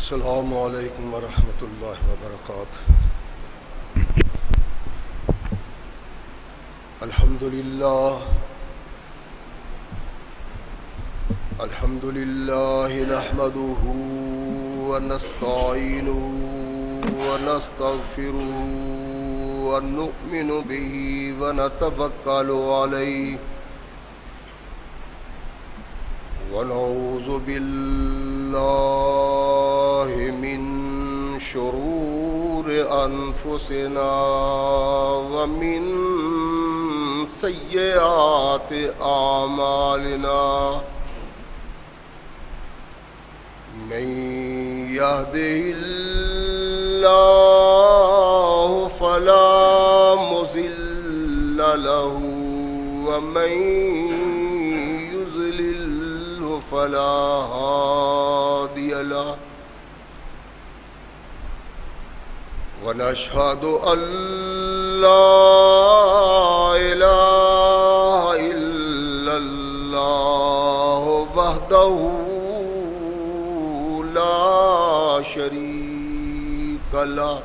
السلام علیکم ورحمۃ اللہ وبرکاتہ۔ الحمد للہ نحمده ونستعینه ونستغفره ونؤمن به ونتوکل علیہ ونعوذ باللہ من شرور انفسنا ومن سیئات اعمالنا، من يهده الله فلا مضل له ومن يضلل فلا هادي له، ونشهد أن لا إله إلا الله وحده لا شريك له،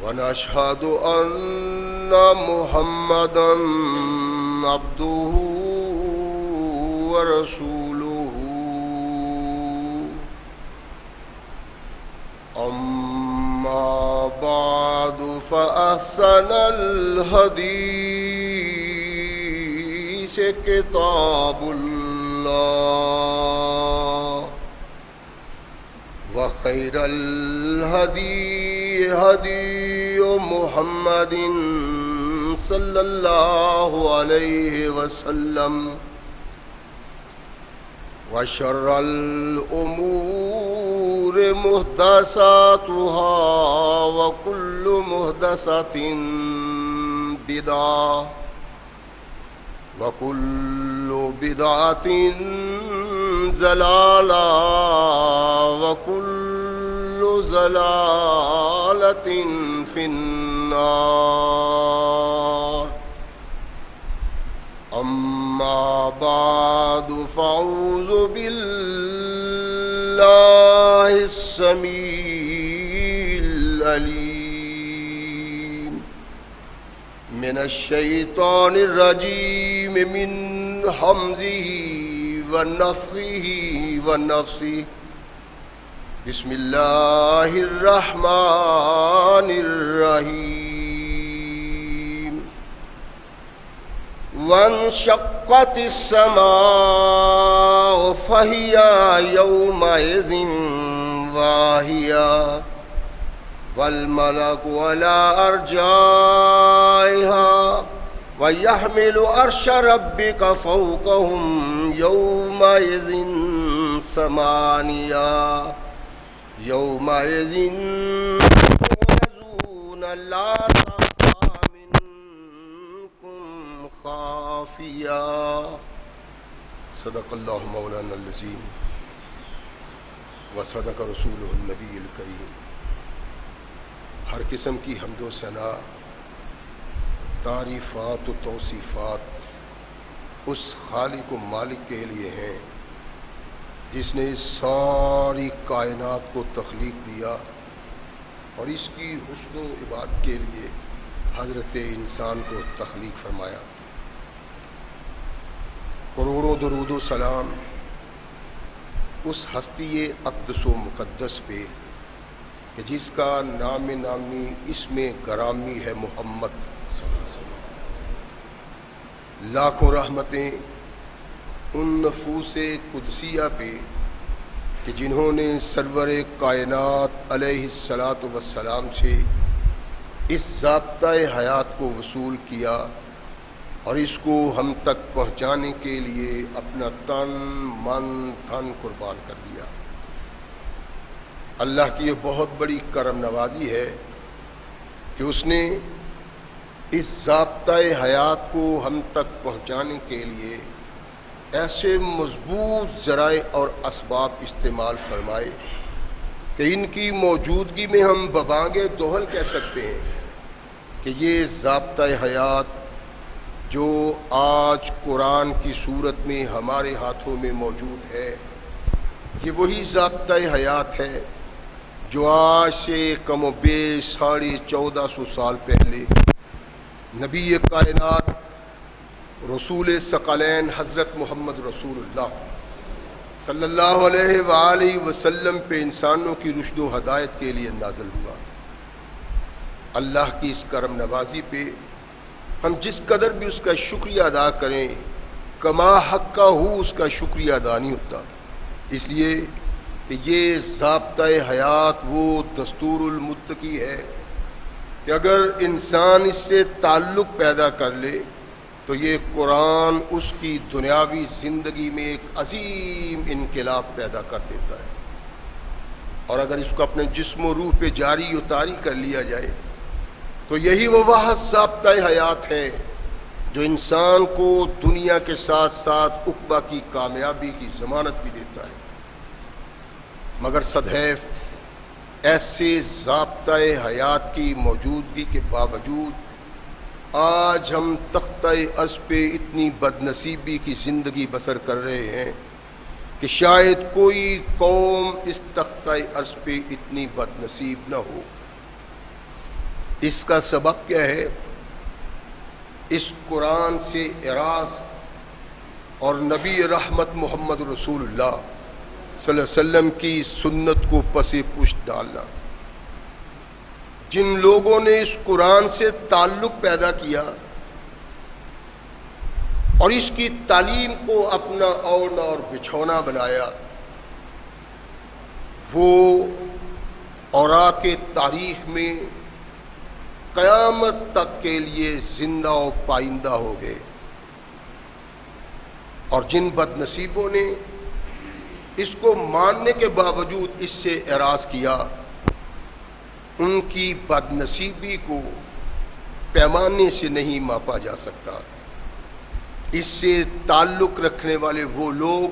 ونشهد أن محمدا عبده ورسوله، أما بعد فأحسن الحديث كتاب الله، وخير الهدي هدي محمد صلى الله عليه وسلم، وشر الأمور محدثاتها وكل محدثة بدعة وكل بدعة ضلالة وكل ضلالة في النار، أما بعد فأعوذ بالله السميع العليم من الشيطان الرجيم، من همزه ونفخه ونفثه، بسم الله الرحمن الرحيم، وانشقت السماء فهي يومئذ واهية، والملك على أرجائها، ويحمل عرش ربك فوقهم يومئذ ثمانية، يومئذ تعرضون لا تخفى منكم خافية، صدق اللہ مولانا العظیم وصدق رسولہ النبی الکریم۔ ہر قسم کی حمد و ثنا، تعریفات و توصیفات اس خالق و مالک کے لیے ہیں جس نے اس ساری کائنات کو تخلیق دیا اور اس کی حسن و عبادت کے لیے حضرت انسان کو تخلیق فرمایا۔ کروڑوں درود و سلام اس ہستی اقدس و مقدس پہ کہ جس کا نام نامی اسم گرامی ہے محمد صلی اللہ علیہ وسلم۔ لاکھوں رحمتیں ان نفوس قدسیہ پہ کہ جنہوں نے سرور کائنات علیہ الصلاۃ والسلام سے اس ضابطۂ حیات کو وصول کیا اور اس کو ہم تک پہنچانے کے لیے اپنا تن من دھن قربان کر دیا۔ اللہ کی یہ بہت بڑی کرم نوازی ہے کہ اس نے اس ضابطۂ حیات کو ہم تک پہنچانے کے لیے ایسے مضبوط ذرائع اور اسباب استعمال فرمائے کہ ان کی موجودگی میں ہم ببانگ دوہل کہہ سکتے ہیں کہ یہ ضابطۂ حیات جو آج قرآن کی صورت میں ہمارے ہاتھوں میں موجود ہے، یہ وہی ضابطۂ حیات ہے جو آج سے کم و بیش 1450 سال پہلے نبی کائنات رسول ثقلین حضرت محمد رسول اللہ صلی اللہ علیہ وآلہ وسلم پہ انسانوں کی رشد و ہدایت کے لیے نازل ہوا۔ اللہ کی اس کرم نوازی پہ ہم جس قدر بھی اس کا شکریہ ادا کریں کما حق کا ہو اس کا شکریہ ادا نہیں ہوتا، اس لیے کہ یہ ضابطۂ حیات وہ دستور المتقی ہے کہ اگر انسان اس سے تعلق پیدا کر لے تو یہ قرآن اس کی دنیاوی زندگی میں ایک عظیم انقلاب پیدا کر دیتا ہے، اور اگر اس کو اپنے جسم و روح پہ جاری و طاری کر لیا جائے تو یہی وہ واحد ضابطۂ حیات ہے جو انسان کو دنیا کے ساتھ ساتھ عقبہ کی کامیابی کی ضمانت بھی دیتا ہے۔ مگر صدحیف ایسے ضابطۂ حیات کی موجودگی کے باوجود آج ہم تختہ عرض پہ اتنی بد نصیبی کی زندگی بسر کر رہے ہیں کہ شاید کوئی قوم اس تختہ عرض پہ اتنی بد نصیب نہ ہو۔ اس کا سبب کیا ہے؟ اس قرآن سے اعراض اور نبی رحمت محمد رسول اللہ صلی اللہ علیہ وسلم کی سنت کو پس پشت ڈالنا۔ جن لوگوں نے اس قرآن سے تعلق پیدا کیا اور اس کی تعلیم کو اپنا اوڑھنا اور بچھونا بنایا، وہ اوراق تاریخ میں قیامت تک کے لیے زندہ و پائندہ ہو گئے، اور جن بد نصیبوں نے اس کو ماننے کے باوجود اس سے اعراض کیا، ان کی بد نصیبی کو پیمانے سے نہیں ماپا جا سکتا۔ اس سے تعلق رکھنے والے وہ لوگ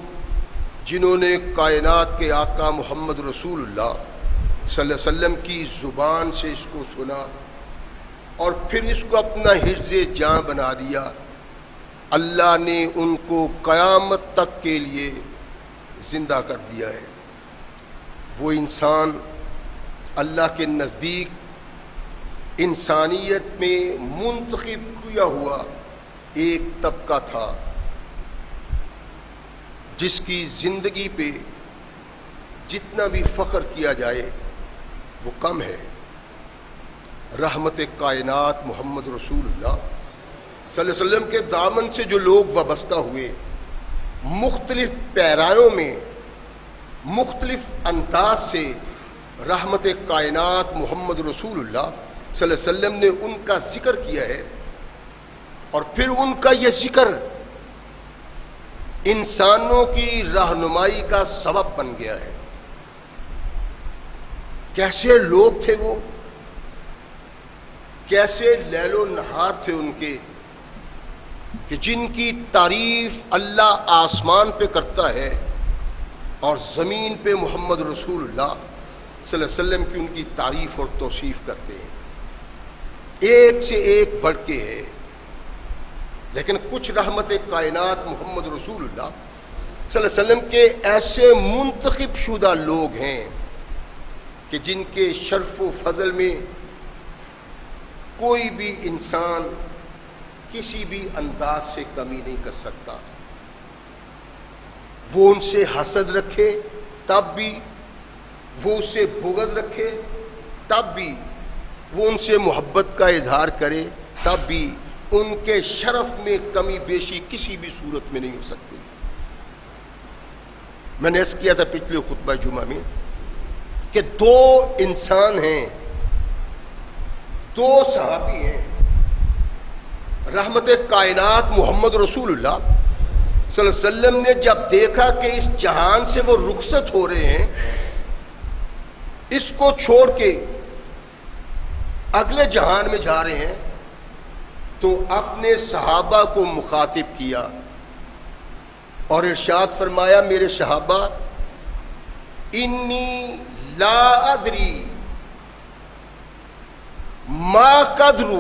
جنہوں نے کائنات کے آقا محمد رسول اللہ صلی اللہ علیہ وسلم کی زبان سے اس کو سنا اور پھر اس کو اپنا حرز جاں بنا دیا، اللہ نے ان کو قیامت تک کے لیے زندہ کر دیا ہے۔ وہ انسان اللہ کے نزدیک انسانیت میں منتخب کیا ہوا ایک طبقہ تھا جس کی زندگی پہ جتنا بھی فخر کیا جائے وہ کم ہے۔ رحمت کائنات محمد رسول اللہ صلی اللہ علیہ وسلم کے دامن سے جو لوگ وابستہ ہوئے، مختلف پیرایوں میں مختلف انداز سے رحمت کائنات محمد رسول اللہ صلی اللہ علیہ وسلم نے ان کا ذکر کیا ہے، اور پھر ان کا یہ ذکر انسانوں کی رہنمائی کا سبب بن گیا ہے۔ کیسے لوگ تھے وہ، کیسے لیل و نہار تھے ان کے، کہ جن کی تعریف اللہ آسمان پہ کرتا ہے اور زمین پہ محمد رسول اللہ صلی اللہ علیہ وسلم کی ان کی تعریف اور توصیف کرتے ہیں، ایک سے ایک بڑھ کے ہے۔ لیکن کچھ رحمت کائنات محمد رسول اللہ صلی اللہ علیہ وسلم کے ایسے منتخب شدہ لوگ ہیں کہ جن کے شرف و فضل میں کوئی بھی انسان کسی بھی انداز سے کمی نہیں کر سکتا۔ وہ ان سے حسد رکھے تب بھی، وہ اس سے بغض رکھے تب بھی، وہ ان سے محبت کا اظہار کرے تب بھی، ان کے شرف میں کمی بیشی کسی بھی صورت میں نہیں ہو سکتی۔ میں نے عرض کیا تھا پچھلے خطبہ جمعہ میں کہ دو انسان ہیں، دو صحابی ہیں، رحمت کائنات محمد رسول اللہ صلی اللہ علیہ وسلم نے جب دیکھا کہ اس جہان سے وہ رخصت ہو رہے ہیں، اس کو چھوڑ کے اگلے جہان میں جا رہے ہیں، تو اپنے صحابہ کو مخاطب کیا اور ارشاد فرمایا، میرے صحابہ، انی لا ادری ما قدر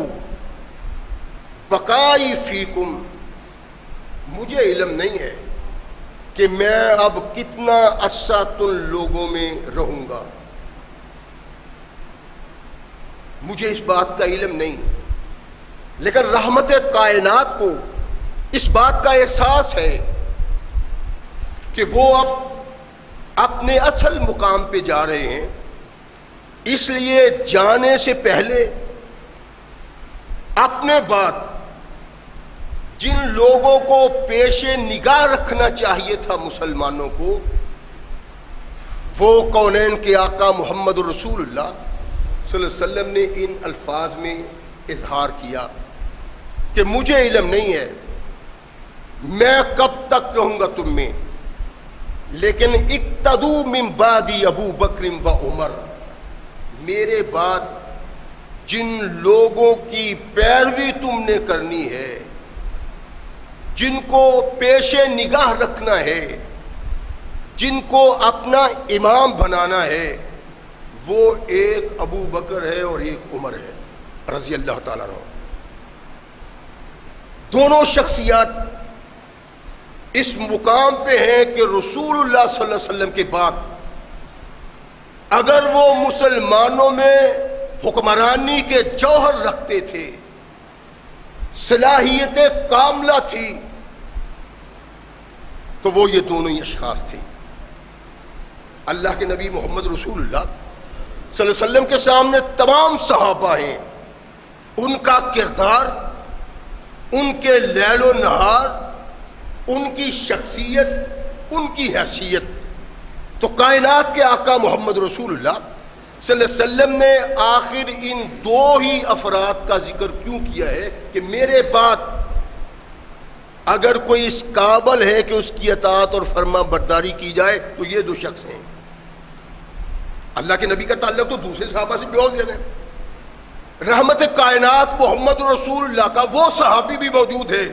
بقائی فیکم، مجھے علم نہیں ہے کہ میں اب کتنا عرصہ تم لوگوں میں رہوں گا، مجھے اس بات کا علم نہیں، لیکن رحمت کائنات کو اس بات کا احساس ہے کہ وہ اب اپنے اصل مقام پہ جا رہے ہیں، اس لیے جانے سے پہلے اپنے بعد جن لوگوں کو پیش نگاہ رکھنا چاہیے تھا مسلمانوں کو، وہ کونین کے آقا محمد رسول اللہ صلی اللہ علیہ وسلم نے ان الفاظ میں اظہار کیا کہ مجھے علم نہیں ہے میں کب تک رہوں گا تم میں، لیکن اقتدو من بعدی ابو بکر و عمر، میرے بعد جن لوگوں کی پیروی تم نے کرنی ہے، جن کو پیش نگاہ رکھنا ہے، جن کو اپنا امام بنانا ہے، وہ ایک ابو بکر ہے اور ایک عمر ہے رضی اللہ تعالیٰ عنہ۔ دونوں شخصیات اس مقام پہ ہیں کہ رسول اللہ صلی اللہ علیہ وسلم کے بعد اگر وہ مسلمانوں میں حکمرانی کے جوہر رکھتے تھے، صلاحیت کاملہ تھی، تو وہ یہ دونوں ہی اشخاص تھے۔ اللہ کے نبی محمد رسول اللہ صلی اللہ علیہ وسلم کے سامنے تمام صحابہ ہیں، ان کا کردار، ان کے لیل و نہار، ان کی شخصیت، ان کی حیثیت، تو کائنات کے آقا محمد رسول اللہ صلی اللہ علیہ وسلم نے آخر ان دو ہی افراد کا ذکر کیوں کیا ہے کہ میرے بعد اگر کوئی اس قابل ہے کہ اس کی اطاعت اور فرما برداری کی جائے تو یہ دو شخص ہیں۔ اللہ کے نبی کا تعلق تو دوسرے صحابہ سے بھی ہو گیا ہے، رحمت کائنات محمد رسول اللہ کا وہ صحابی بھی موجود ہے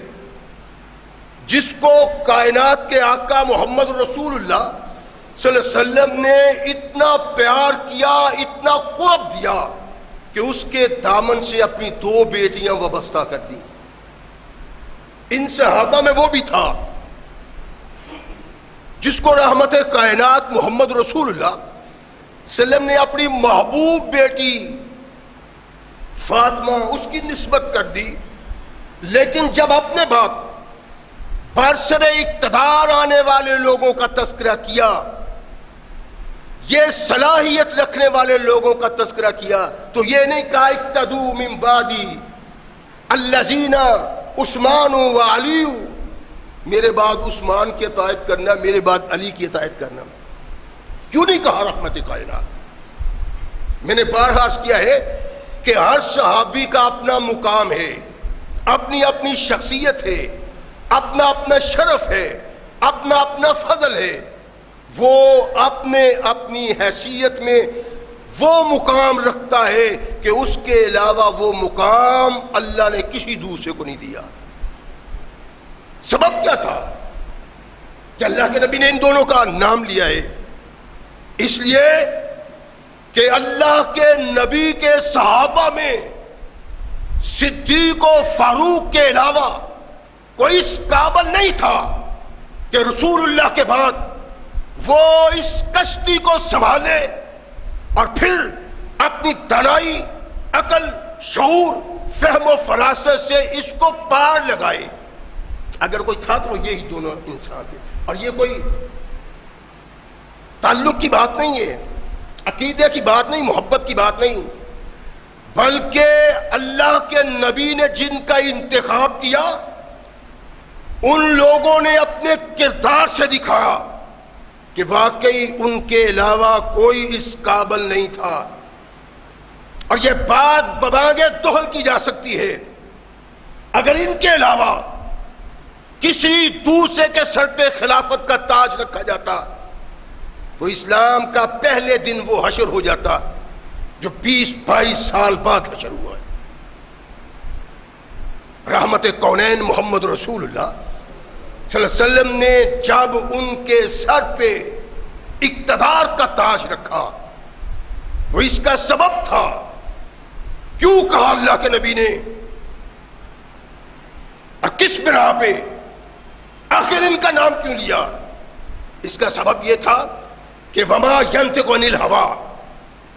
جس کو کائنات کے آقا محمد رسول اللہ صلی اللہ علیہ وسلم نے اتنا پیار کیا، اتنا قرب دیا کہ اس کے دامن سے اپنی دو بیٹیاں وابستہ کر دیں۔ ان صحابہ میں وہ بھی تھا جس کو رحمت کائنات محمد رسول اللہ صلی اللہ علیہ وسلم نے اپنی محبوب بیٹی فاطمہ اس کی نسبت کر دی، لیکن جب اپنے باپ برسر اقتدار آنے والے لوگوں کا تذکرہ کیا، یہ صلاحیت رکھنے والے لوگوں کا تذکرہ کیا، تو یہ نہیں کہا اقتدو من بعدی الذین عثمان و علی، میرے بعد عثمان کی اطاعت کرنا، میرے بعد علی کی اطاعت کرنا، کیوں نہیں کہا رحمت کائنات؟ میں نے بارہا عرض کیا ہے کہ ہر صحابی کا اپنا مقام ہے، اپنی اپنی شخصیت ہے، اپنا اپنا شرف ہے، اپنا اپنا فضل ہے، وہ اپنے اپنی حیثیت میں وہ مقام رکھتا ہے کہ اس کے علاوہ وہ مقام اللہ نے کسی دوسرے کو نہیں دیا۔ سبب کیا تھا کہ اللہ کے نبی نے ان دونوں کا نام لیا ہے؟ اس لیے کہ اللہ کے نبی کے صحابہ میں صدیق و فاروق کے علاوہ کوئی اس قابل نہیں تھا کہ رسول اللہ کے بعد وہ اس کشتی کو سنبھالے اور پھر اپنی دانائی، عقل، شعور، فہم و فراست سے اس کو پار لگائے۔ اگر کوئی تھا تو وہ یہی دونوں انسان تھے، اور یہ کوئی تعلق کی بات نہیں ہے، عقیدے کی بات نہیں، محبت کی بات نہیں، بلکہ اللہ کے نبی نے جن کا انتخاب کیا ان لوگوں نے اپنے کردار سے دکھایا کہ واقعی ان کے علاوہ کوئی اس قابل نہیں تھا۔ اور یہ بات ببانگ دہل کی جا سکتی ہے، اگر ان کے علاوہ کسی دوسرے کے سر پہ خلافت کا تاج رکھا جاتا تو اسلام کا پہلے دن وہ حشر ہو جاتا جو 20-22 سال بعد حشر ہوا ہے۔ رحمت کونین محمد رسول اللہ صلی اللہ علیہ وسلم نے جب ان کے سر پہ اقتدار کا تاج رکھا وہ اس کا سبب تھا۔ کیوں کہا اللہ کے نبی نے اور کس بنا پہ، آخر ان کا نام کیوں لیا؟ اس کا سبب یہ تھا کہ وما ینطق عن الهوى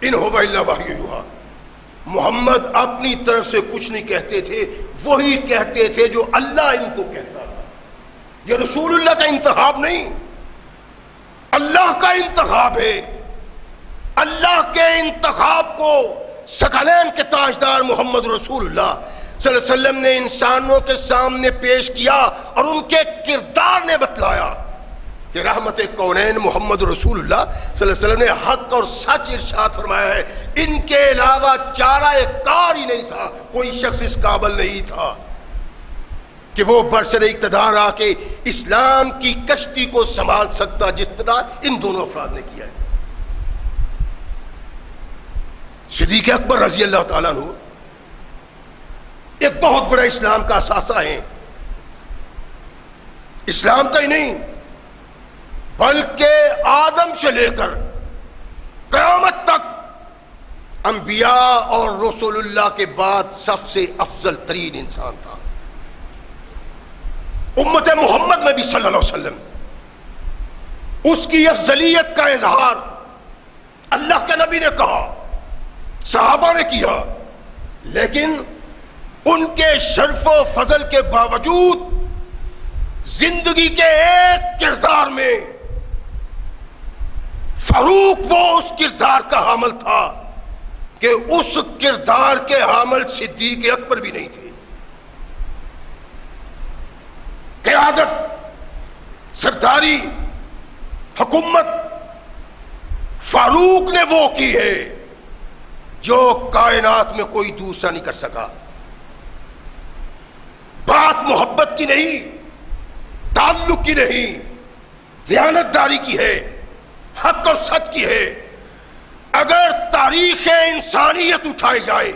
ان هو الا وحی یوحی، محمد اپنی طرف سے کچھ نہیں کہتے تھے، وہی کہتے تھے جو اللہ ان کو کہتا تھا۔ یہ رسول اللہ کا انتخاب نہیں، اللہ کا انتخاب ہے۔ اللہ کے انتخاب کو ثقلین کے تاجدار محمد رسول اللہ صلی اللہ علیہ وسلم نے انسانوں کے سامنے پیش کیا، اور ان کے کردار نے بتلایا کہ رحمت کونین محمد رسول اللہ صلی اللہ علیہ وسلم نے حق اور سچ ارشاد فرمایا ہے، ان کے علاوہ چارہ کار ہی نہیں تھا، کوئی شخص اس قابل نہیں تھا کہ وہ برسر اقتدار آ کے اسلام کی کشتی کو سنبھال سکتا جس طرح ان دونوں افراد نے کیا ہے۔ صدیق اکبر رضی اللہ تعالیٰ عنہ ایک بہت بڑا اسلام کا اثاثہ ہیں، اسلام کا ہی نہیں بلکہ آدم سے لے کر قیامت تک انبیاء اور رسول اللہ کے بعد سب سے افضل ترین انسان تھا۔ امت محمد میں بھی صلی اللہ علیہ وسلم اس کی افضلیت کا اظہار اللہ کے نبی نے کہا، صحابہ نے کیا، لیکن ان کے شرف و فضل کے باوجود زندگی کے ایک کردار میں فاروق وہ اس کردار کا حامل تھا کہ اس کردار کے حامل صدیق اکبر بھی نہیں تھے۔ قیادت، سرداری، حکومت فاروق نے وہ کی ہے جو کائنات میں کوئی دوسرا نہیں کر سکا۔ بات محبت کی نہیں، تعلق کی نہیں، دیانتداری کی ہے، حق اور سچ کی ہے۔ اگر تاریخ انسانیت اٹھائی جائے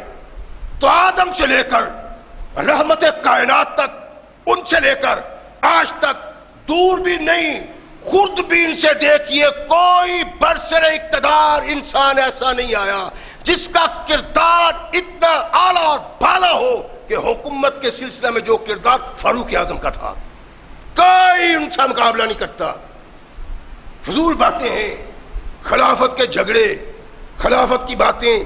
تو آدم سے لے کر رحمت کائنات تک، ان سے لے کر آج تک دور بھی نہیں، خوردبین سے دیکھیے کوئی برسر اقتدار انسان ایسا نہیں آیا جس کا کردار اتنا اعلیٰ اور بالا ہو کہ حکومت کے سلسلے میں جو کردار فاروق اعظم کا تھا کوئی ان سے مقابلہ نہیں کرتا۔ فضول باتیں ہیں، خلافت کے جھگڑے، خلافت کی باتیں،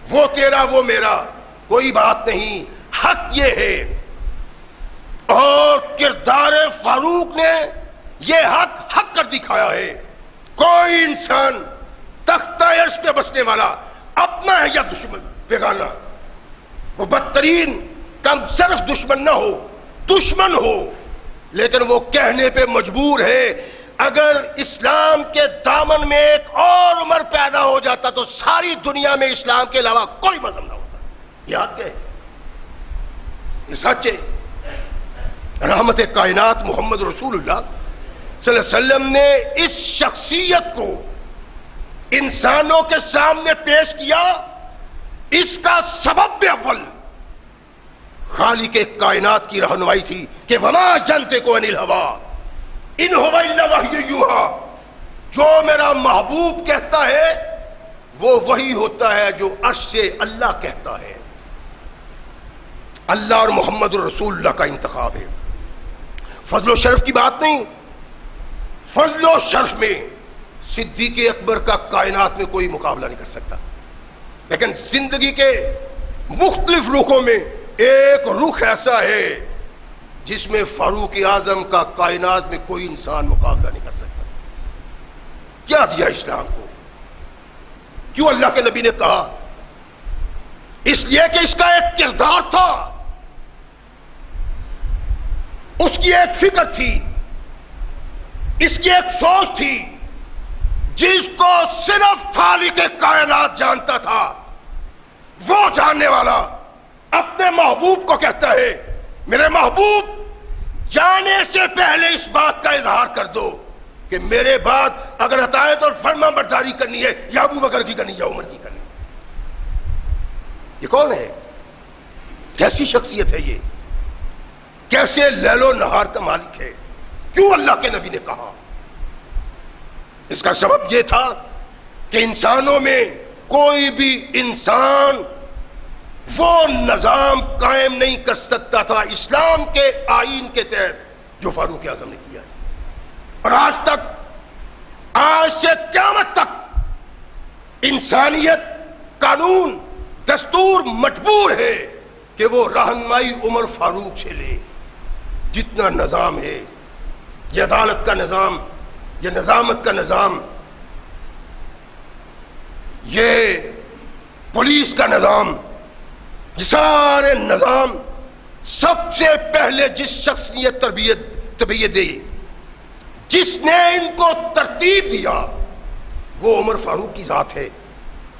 وہ تیرا وہ میرا، کوئی بات نہیں۔ حق یہ ہے، اور کردار فاروق نے یہ حق کر دکھایا ہے۔ کوئی انسان تختہ عرش پہ بسنے والا اپنا ہے یا دشمن بیگانہ، وہ بدترین کم صرف دشمن نہ ہو، دشمن ہو، لیکن وہ کہنے پہ مجبور ہے اگر اسلام کے دامن میں ایک اور عمر پیدا ہو جاتا تو ساری دنیا میں اسلام کے علاوہ کوئی مذہب نہ ہوتا۔ یہ حق ہے، یہ سچ ہے۔ رحمت کائنات محمد رسول اللہ صلی اللہ علیہ وسلم نے اس شخصیت کو انسانوں کے سامنے پیش کیا۔ اس کا سبب اول خالق کائنات کی رہنمائی تھی کہ وما ینطق عن الهوى ان هو الا وحی یوحی، جو میرا محبوب کہتا ہے وہ وہی ہوتا ہے جو عرش سے اللہ کہتا ہے۔ اللہ اور محمد رسول اللہ کا انتخاب ہے، فضل و شرف کی بات نہیں۔ فضل و شرف میں صدیق اکبر کا کائنات میں کوئی مقابلہ نہیں کر سکتا، لیکن زندگی کے مختلف رخوں میں ایک رخ ایسا ہے جس میں فاروق اعظم کا کائنات میں کوئی انسان مقابلہ نہیں کر سکتا۔ کیا دیا اسلام کو؟ کیوں اللہ کے نبی نے کہا؟ اس لیے کہ اس کا ایک کردار تھا، اس کی ایک فکر تھی، اس کی ایک سوچ تھی جس کو صرف خالق کائنات جانتا تھا۔ وہ جاننے والا اپنے محبوب کو کہتا ہے میرے محبوب جانے سے پہلے اس بات کا اظہار کر دو کہ میرے بعد اگر اطاعت اور فرما برداری کرنی ہے یا ابو بکر کی کرنی یا عمر کی کرنی ہے۔ یہ کون ہے؟ کیسی شخصیت ہے یہ؟ کیسے لیل و نہار کا مالک ہے؟ کیوں اللہ کے نبی نے کہا؟ اس کا سبب یہ تھا کہ انسانوں میں کوئی بھی انسان وہ نظام قائم نہیں کر سکتا تھا اسلام کے آئین کے تحت جو فاروق اعظم نے کیا ہے۔ اور آج تک آج سے قیامت تک انسانیت، قانون، دستور مجبور ہے کہ وہ رہنمائی عمر فاروق سے لے. جتنا نظام ہے، یہ عدالت کا نظام، یہ نظامت کا نظام، یہ پولیس کا نظام، یہ سارے نظام سب سے پہلے جس شخص نے تربیت دی، جس نے ان کو ترتیب دیا، وہ عمر فاروق کی ذات ہے.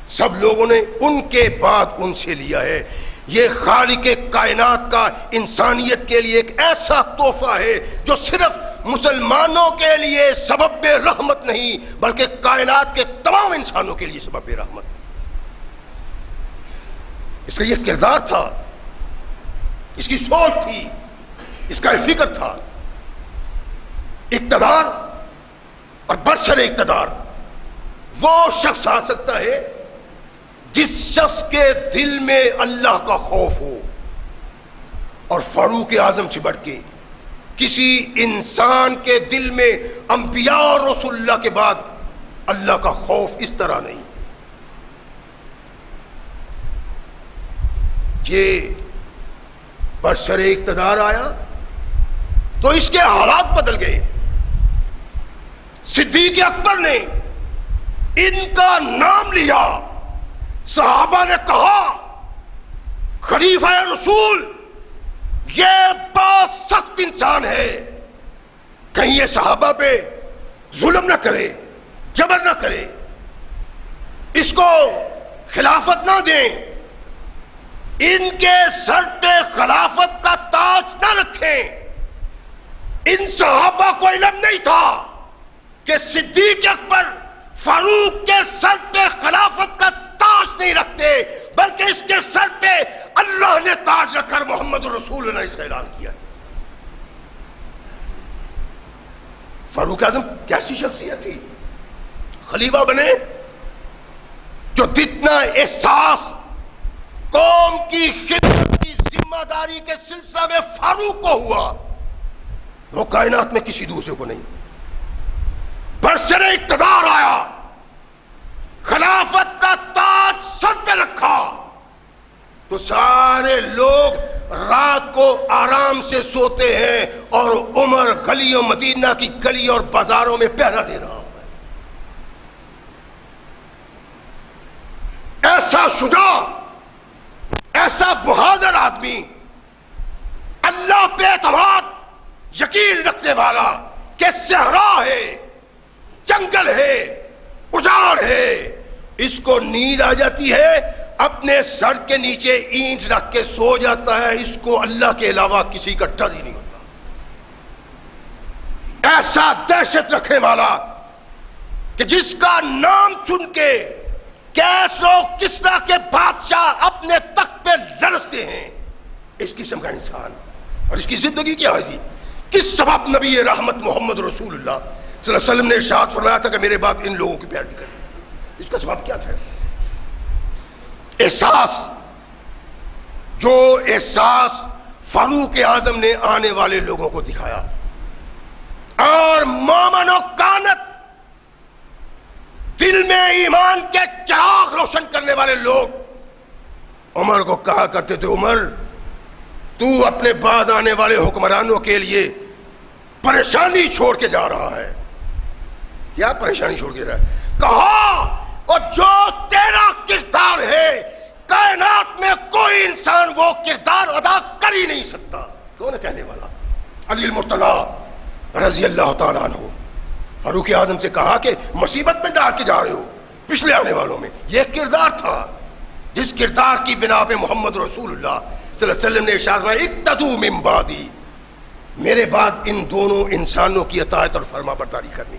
سب لوگوں نے ان کے بعد ان سے لیا ہے. یہ خالق کائنات کا انسانیت کے لیے ایک ایسا تحفہ ہے جو صرف مسلمانوں کے لیے سبب رحمت نہیں بلکہ کائنات کے تمام انسانوں کے لیے سبب رحمت. اس کا یہ کردار تھا، اس کی سوچ تھی، اس کا فکر تھا. اقتدار اور برسر اقتدار وہ شخص آ سکتا ہے جس شخص کے دل میں اللہ کا خوف ہو. اور فاروق اعظم سے بڑھ کے کسی انسان کے دل میں انبیاء اور رسول اللہ کے بعد اللہ کا خوف اس طرح نہیں. یہ برسر اقتدار آیا تو اس کے حالات بدل گئے. صدیق اکبر نے ان کا نام لیا، صحابہ نے کہا خلیفہ رسول یہ بہت سخت انسان ہے، کہیں یہ صحابہ پہ ظلم نہ کرے، جبر نہ کرے، اس کو خلافت نہ دیں، ان کے سر پہ خلافت کا تاج نہ رکھیں. ان صحابہ کو علم نہیں تھا کہ صدیق اکبر فاروق کے سر پہ خلافت کا تاج نہیں رکھتے بلکہ اس کے سر پہ اللہ نے تاج رکھ کر محمد رسول نے اس کا اعلان کیا. فاروق اعظم کیسی شخصیت تھی؟ خلیفہ بنے جو جتنا احساس قوم کی خدمت کی ذمہ داری کے سلسلہ میں فاروق کو ہوا وہ کائنات میں کسی دوسرے کو نہیں. برسر اقتدار آیا، خلافت کا تاج سر پہ رکھا تو سارے لوگ رات کو آرام سے سوتے ہیں اور عمر گلیوں مدینہ کی گلیوں اور بازاروں میں پہرا دے رہا ہے. ایسا شجاع، ایسا بہادر آدمی، اللہ پہ اعتماد یقین رکھنے والا کہ صحرا ہے، جنگل ہے، اجاڑ ہے، اس کو نیند آ جاتی ہے، اپنے سر کے نیچے اینٹ رکھ کے سو جاتا ہے، اس کو اللہ کے علاوہ کسی کا ڈر ہی نہیں ہوتا. ایسا دہشت رکھنے والا کہ جس کا نام سن کے کیسر و کسریٰ کے بادشاہ اپنے تخت پہ لرزتے ہیں. اس قسم کا انسان. اور اس کی زندگی کیا ہے تھی؟ کس سبب نبی رحمت محمد رسول اللہ صلی اللہ علیہ وسلم نے ارشاد فرمایا تھا کہ میرے بعد ان لوگوں کی پیروی کریں؟ اس کا سبب کیا تھا؟ احساس، جو احساس فاروق اعظم نے آنے والے لوگوں کو دکھایا. اور مومن و کانت دل میں ایمان کے چراغ روشن کرنے والے لوگ عمر کو کہا کرتے تھے، عمر تو اپنے بعد آنے والے حکمرانوں کے لیے پریشانی چھوڑ کے جا رہا ہے. کیا پریشانی چھوڑ کے جا رہا ہے؟ کہا اور جو تیرا کردار ہے کائنات میں کوئی انسان وہ کردار ادا کر ہی نہیں سکتا. کون ہے کہنے والا؟ علی المرتضی رضی اللہ تعالیٰ عنہ. فاروق اعظم سے کہا کہ مصیبت میں ڈال کے جا رہے ہو پچھلے آنے والوں میں. یہ کردار تھا جس کردار کی بنا پہ محمد رسول اللہ صلی اللہ علیہ وسلم نے ارشاد فرمایا اقتدوا من بعدی، میرے بعد ان دونوں انسانوں کی اطاعت اور فرما برداری کرنی.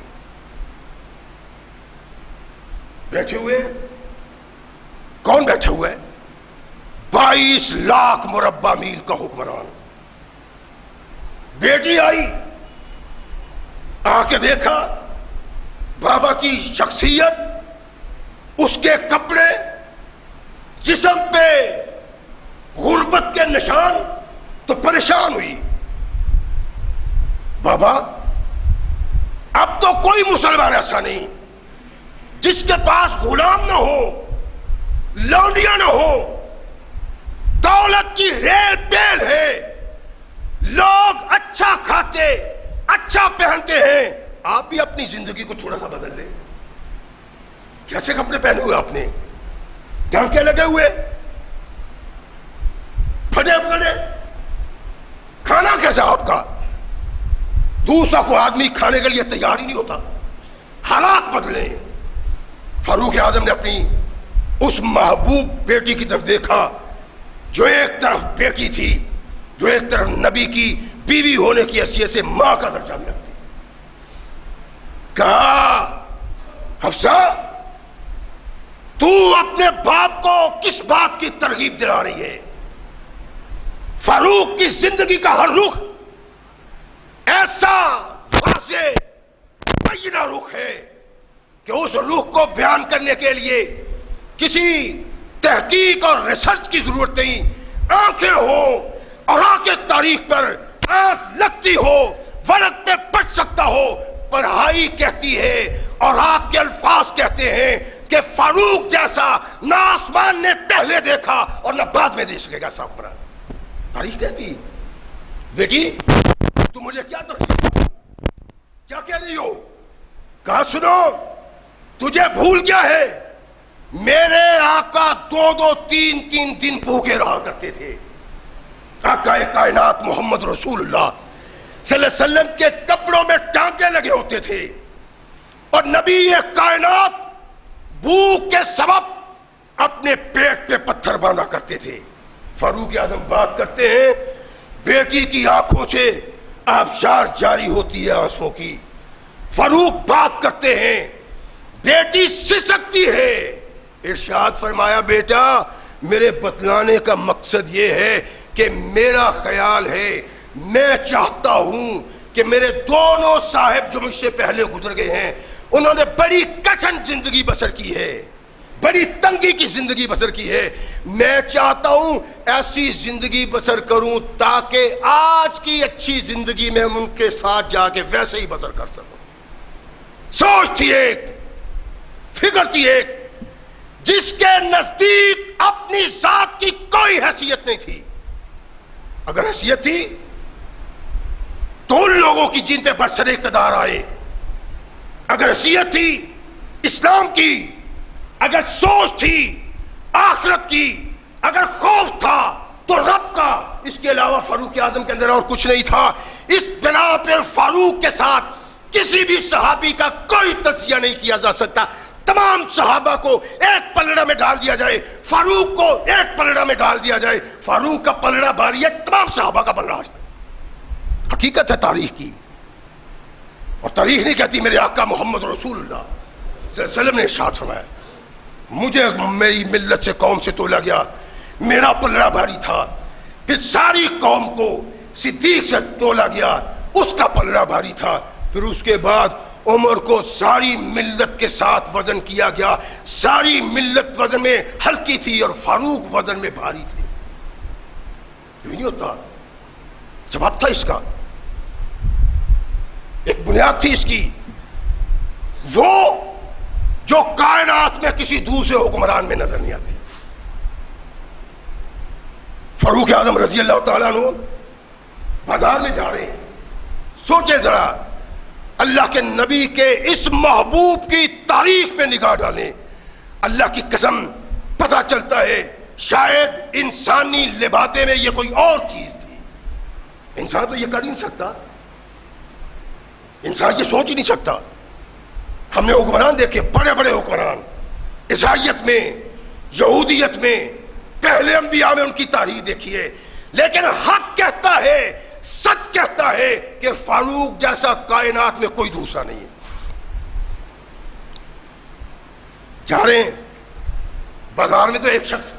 بیٹھے ہوئے کون بیٹھا ہوا ہے؟ 22 لاکھ مربع میل کا حکمران. بیٹی آئی، آ کے دیکھا بابا کی شخصیت، اس کے کپڑے، جسم پہ غربت کے نشان، تو پریشان ہوئی. بابا اب تو کوئی مسلمان ایسا نہیں جس کے پاس غلام نہ ہو، لونڈیاں نہ ہو، دولت کی ریل پیل ہے، لوگ اچھا کھاتے اچھا پہنتے ہیں، آپ بھی اپنی زندگی کو تھوڑا سا بدل لیں۔ کیسے کپڑے پہنے ہوئے آپ نے؟ ٹانکے لگے ہوئے، پھٹے پکڑے، کھانا کیسا آپ کا؟ دوسرا کو آدمی کھانے کے لیے تیار ہی نہیں ہوتا۔ حالات بدلے۔ فاروق اعظم نے اپنی اس محبوب بیٹی کی طرف دیکھا جو ایک طرف بیٹی تھی، جو ایک طرف نبی کی بیوی ہونے کی حیثیت سے ماں کا درجہ بھی رکھتی۔ کہا حفصہ تو اپنے باپ کو کس بات کی ترغیب دلا رہی ہے؟ فاروق کی زندگی کا ہر رخ ایسا واضح بینہ رخ ہے کہ اس رخ کو بیان کرنے کے لیے کسی تحقیق اور ریسرچ کی ضرورت نہیں۔ آنکھیں ہو اور آنکھیں تاریخ پر آنکھ لگتی ہو، ورق پہ پڑھ سکتا ہو، پڑھائی کہتی ہے اور آپ کے الفاظ کہتے ہیں کہ فاروق جیسا نہ آسمان نے پہلے دیکھا اور نہ بعد میں دیکھ سکے گا ایسا حکمران۔ تاریخ کہتی بیٹی تم مجھے کیا ترغیب کیا کہہ رہی ہو؟ کہا سنو تجھے بھول گیا ہے میرے آقا 2-3 دن بھوکے رہا کرتے تھے۔ آقا کائنات محمد رسول اللہ صلی اللہ علیہ وسلم کے کپڑوں میں ٹانکے لگے ہوتے تھے اور نبی کائنات بھوک کے سبب اپنے پیٹ پہ پتھر باندھا کرتے تھے۔ فاروق اعظم بات کرتے ہیں بیٹی کی آنکھوں سے آبشار جاری ہوتی ہے آنسوؤں کی۔ فاروق بات کرتے ہیں بیٹی سسکتی ہے۔ ارشاد فرمایا بیٹا میرے بتلانے کا مقصد یہ ہے کہ میرا خیال ہے، میں چاہتا ہوں کہ میرے دونوں صاحب جو مجھ سے پہلے گزر گئے ہیں انہوں نے بڑی کٹھن زندگی بسر کی ہے، بڑی تنگی کی زندگی بسر کی ہے، میں چاہتا ہوں ایسی زندگی بسر کروں تاکہ آج کی اچھی زندگی میں ان کے ساتھ جا کے ویسے ہی بسر کر سکوں۔ سوچ تھی ایک، فکر تھی ایک، جس کے نزدیک اپنی ذات کی کوئی حیثیت نہیں تھی۔ اگر حیثیت تھی تو ان لوگوں کی جن پہ برسر اقتدار آئے، اگر حیثیت تھی اسلام کی، اگر سوچ تھی آخرت کی، اگر خوف تھا تو رب کا، اس کے علاوہ فاروق اعظم کے اندر اور کچھ نہیں تھا۔ اس بنا پر فاروق کے ساتھ کسی بھی صحابی کا کوئی تجزیہ نہیں کیا جا سکتا۔ تمام صحابہ کو ایک پلڑا میں ڈال دیا جائے، فاروق کو ایک پلڑا میں ڈال دیا جائے، فاروق کا پلڑا بھاری ہے، تمام صحابہ کا پلڑا۔ حقیقت ہے تاریخ کی، اور تاریخ نہیں کہتی میرے آقا محمد رسول اللہ صلی اللہ علیہ وسلم نے ارشاد فرمایا مجھے میری ملت سے قوم سے تولا گیا، میرا پلڑا بھاری تھا، پھر ساری قوم کو صدیق سے تولا گیا، اس کا پلڑا بھاری تھا، پھر اس کے بعد عمر کو ساری ملت کے ساتھ وزن کیا گیا، ساری ملت وزن میں ہلکی تھی اور فاروق وزن میں بھاری تھے۔ یہ نہیں ہوتا، جواب تھا اس کا، ایک بنیاد تھی اس کی، وہ جو کائنات میں کسی دوسرے حکمران میں نظر نہیں آتی۔ فاروق اعظم رضی اللہ تعالیٰ عنہ بازار میں جا رہے ہیں، سوچے ذرا اللہ کے نبی کے اس محبوب کی تاریخ پہ نگاہ ڈالیں، اللہ کی قسم پتہ چلتا ہے شاید انسانی لبادے میں یہ کوئی اور چیز تھی۔ انسان تو یہ کر نہیں سکتا، انسان یہ سوچ ہی نہیں سکتا۔ ہم نے حکمران دیکھے، بڑے بڑے حکمران، عیسائیت میں، یہودیت میں، پہلے انبیاء میں ان کی تاریخ دیکھی ہے، لیکن حق کہتا ہے، سچ کہتا ہے کہ فاروق جیسا کائنات میں کوئی دوسرا نہیں ہے۔ جا رہے ہیں بازار میں، تو ایک شخص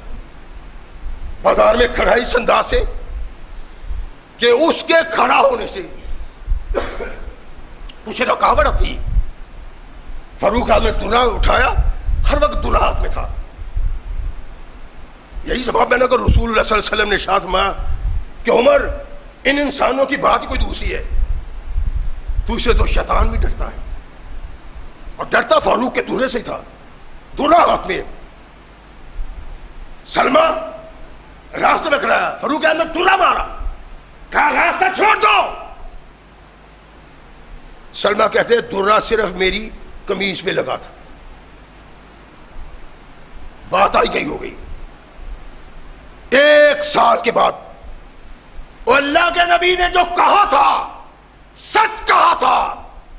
بازار میں کھڑا اس انداز سے کہ اس کے کھڑا ہونے سے کچھ رکاوٹ آتی۔ فاروق اعظم نے دلہا اٹھایا، ہر وقت دلہا ہاتھ میں تھا۔ یہی سبب میں نے کہ رسول اللہ صلی اللہ علیہ وسلم نے ارشاد فرمایا کہ عمر ان انسانوں کی بات ہی کوئی دوسری ہے، تو سے تو شیطان بھی ڈرتا ہے، اور ڈرتا فاروق کے درے سے ہی تھا. درہ ہاتھ میں. سلمہ راستے میں کھڑا ہے، فاروق اعظم درہ مارا، کہا راستہ چھوڑ دو. سلمہ کہتے ہیں درہ صرف میری قمیض پہ لگا تھا. بات آئی گئی ہو گئی. 1 سال کے بعد وہ اللہ کے نبی نے جو کہا تھا سچ کہا تھا.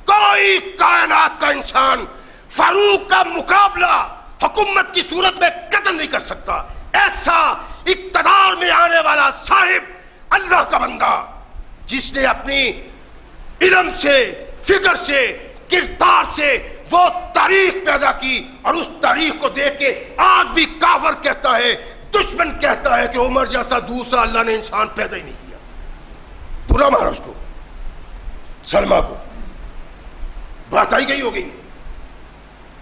کوئی کائنات کا انسان فاروق کا مقابلہ حکومت کی صورت میں قتل نہیں کر سکتا. ایسا اقتدار میں آنے والا صاحب اللہ کا بندہ جس نے اپنی علم سے، فکر سے، کردار سے وہ تاریخ پیدا کی، اور اس تاریخ کو دیکھ کے آج بھی کافر کہتا ہے، دشمن کہتا ہے کہ عمر جیسا دوسرا اللہ نے انسان پیدا ہی نہیں کیا. برا مارا اس کو، سلمہ کو. بات آئی گئی ہو گئی.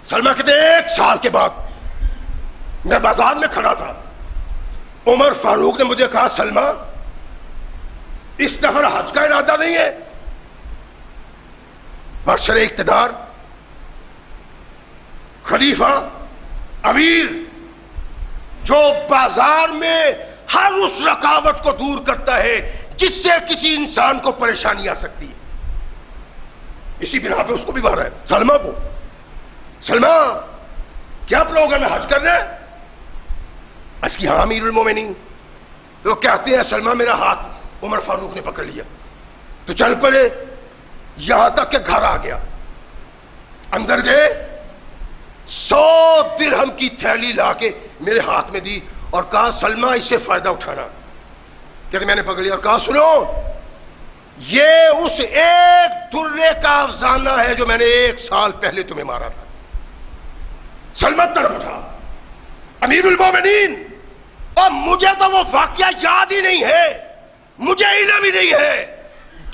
سلمہ کہتے 1 سال کے بعد میں بازار میں کھڑا تھا. عمر فاروق نے مجھے کہا سلمہ اس دفعہ حج کا ارادہ نہیں ہے؟ برسر اقتدار، خلیفہ، امیر، جو بازار میں ہر اس رکاوٹ کو دور کرتا ہے جس سے کسی انسان کو پریشانی آ سکتی ہے. اسی بنا پہ اس کو بھی مارا ہے، سلمہ کو. سلمہ کیا پروگرام ہے، حج کرنا ہے؟ اس کی ہاں امیر المومنین. تو کہتے ہیں سلمہ میرا ہاتھ عمر فاروق نے پکڑ لیا تو چل پڑے، یہاں تک کہ گھر آ گیا. اندر گئے، 100 درہم کی تھیلی لا کے میرے ہاتھ میں دی اور کہا سلمہ اس سے فائدہ اٹھانا. کہتے میں نے پکڑ لیا اور کہا سنو، یہ اس 1 درے کا افسانہ ہے جو میں نے 1 سال پہلے تمہیں مارا تھا. سلمہ تڑپ اٹھا، امیر المومنین، اور مجھے تو وہ واقعہ یاد ہی نہیں ہے، مجھے علم ہی نہیں ہے.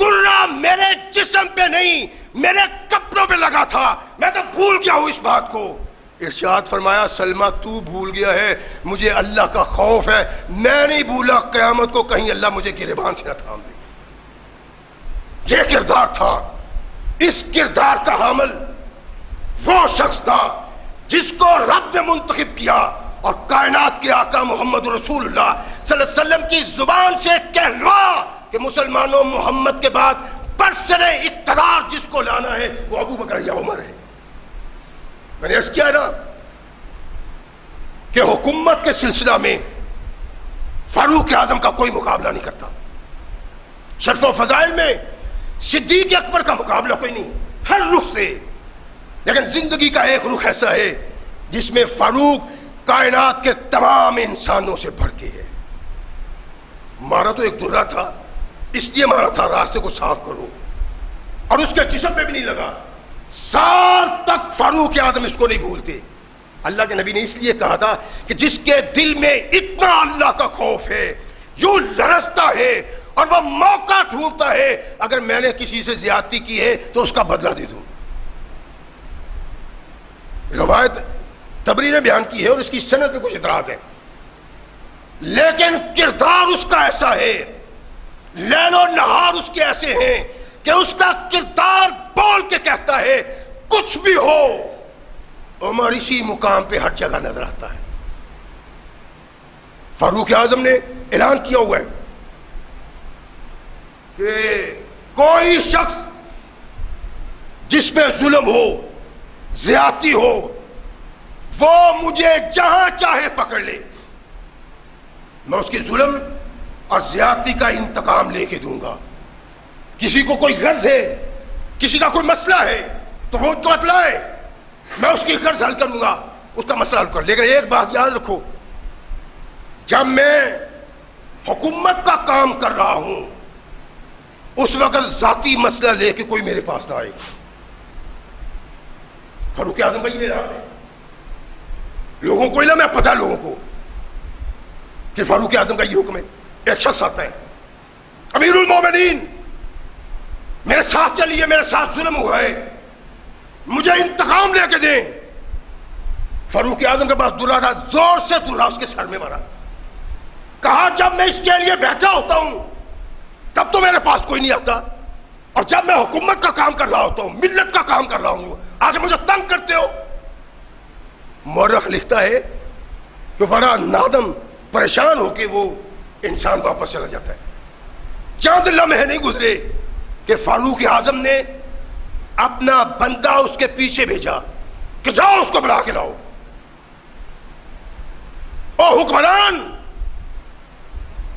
درہ میرے جسم پہ نہیں میرے کپڑوں پہ لگا تھا، میں تو بھول گیا ہوں اس بات کو. ارشاد فرمایا سلمہ تو بھول گیا ہے، مجھے اللہ کا خوف ہے، میں نہیں بھولا قیامت کو کہیں اللہ مجھے گریبان سے نہ تھام لے. یہ کردار تھا. اس کردار کا حامل وہ شخص تھا جس کو رب نے منتخب کیا اور کائنات کے آقا محمد رسول اللہ صلی اللہ علیہ وسلم کی زبان سے کہلوا کہ مسلمانوں محمد کے بعد برسر اقتدار جس کو لانا ہے وہ ابو بکر یا عمر ہے. میں نے عرض کیا نا کہ حکومت کے سلسلہ میں فاروق اعظم کا کوئی مقابلہ نہیں کرتا. شرف و فضائل میں صدیق اکبر کا مقابلہ کوئی نہیں ہر رخ سے. لیکن زندگی کا ایک رخ ایسا ہے جس میں فاروق کائنات کے تمام انسانوں سے بڑھ کے ہے. مارا تو ایک درہ تھا، اس لیے مارا تھا راستے کو صاف کرو، اور اس کے جسم پہ بھی نہیں لگا. سال تک فاروق اعظم اس کو نہیں بھولتے. اللہ کے نبی نے اس لیے کہا تھا کہ جس کے دل میں اتنا اللہ کا خوف ہے، یوں لرزتا ہے اور وہ موقع ڈھونڈتا ہے اگر میں نے کسی سے زیادتی کی ہے تو اس کا بدلہ دے دوں. روایت تبری نے بیان کی ہے اور اس کی سند پہ کچھ اعتراض ہے، لیکن کردار اس کا ایسا ہے، لیل و نہار اس کے ایسے ہیں کہ اس کا کردار بول کے کہتا ہے کچھ بھی ہو عمر اسی مقام پہ ہر جگہ نظر آتا ہے. فاروق اعظم نے اعلان کیا ہوا ہے کہ کوئی شخص جس پہ ظلم ہو، زیادتی ہو، وہ مجھے جہاں چاہے پکڑ لے، میں اس کی ظلم اور زیادتی کا انتقام لے کے دوں گا. کسی کو کوئی غرض ہے، کسی کا کوئی مسئلہ ہے تو وہ تو بتلائے، میں اس کی غرض حل کروں گا، اس کا مسئلہ حل کر. لیکن ایک بات یاد رکھو، جب میں حکومت کا کام کر رہا ہوں اس وقت ذاتی مسئلہ لے کے کوئی میرے پاس نہ آئے. فاروق اعظم کا یہ اعلان ہے، لوگوں کو علم ہے، پتہ لوگوں کو کہ فاروق اعظم کا یہ حکم ہے. ایک شخص آتا ہے، امیر المومنین میرے ساتھ چلیے، میرے ساتھ ظلم ہوا ہے، مجھے انتقام لے کے دیں. فاروق اعظم کے پاس درہ تھا، زور سے درہ اس کے سر میں مارا. کہا جب میں اس کے لیے بیٹھا ہوتا ہوں تب تو میرے پاس کوئی نہیں آتا اور جب میں حکومت کا کام کر رہا ہوتا ہوں، ملت کا کام کر رہا ہوں، آگے مجھے تنگ کرتے ہو. مورخ لکھتا ہے کہ بڑا نادم پریشان ہو کے وہ انسان واپس چلا جاتا ہے. چند لمحے نہیں گزرے کہ فاروق اعظم نے اپنا بندہ اس کے پیچھے بھیجا کہ جاؤ اس کو بلا کے لاؤ. او حکمران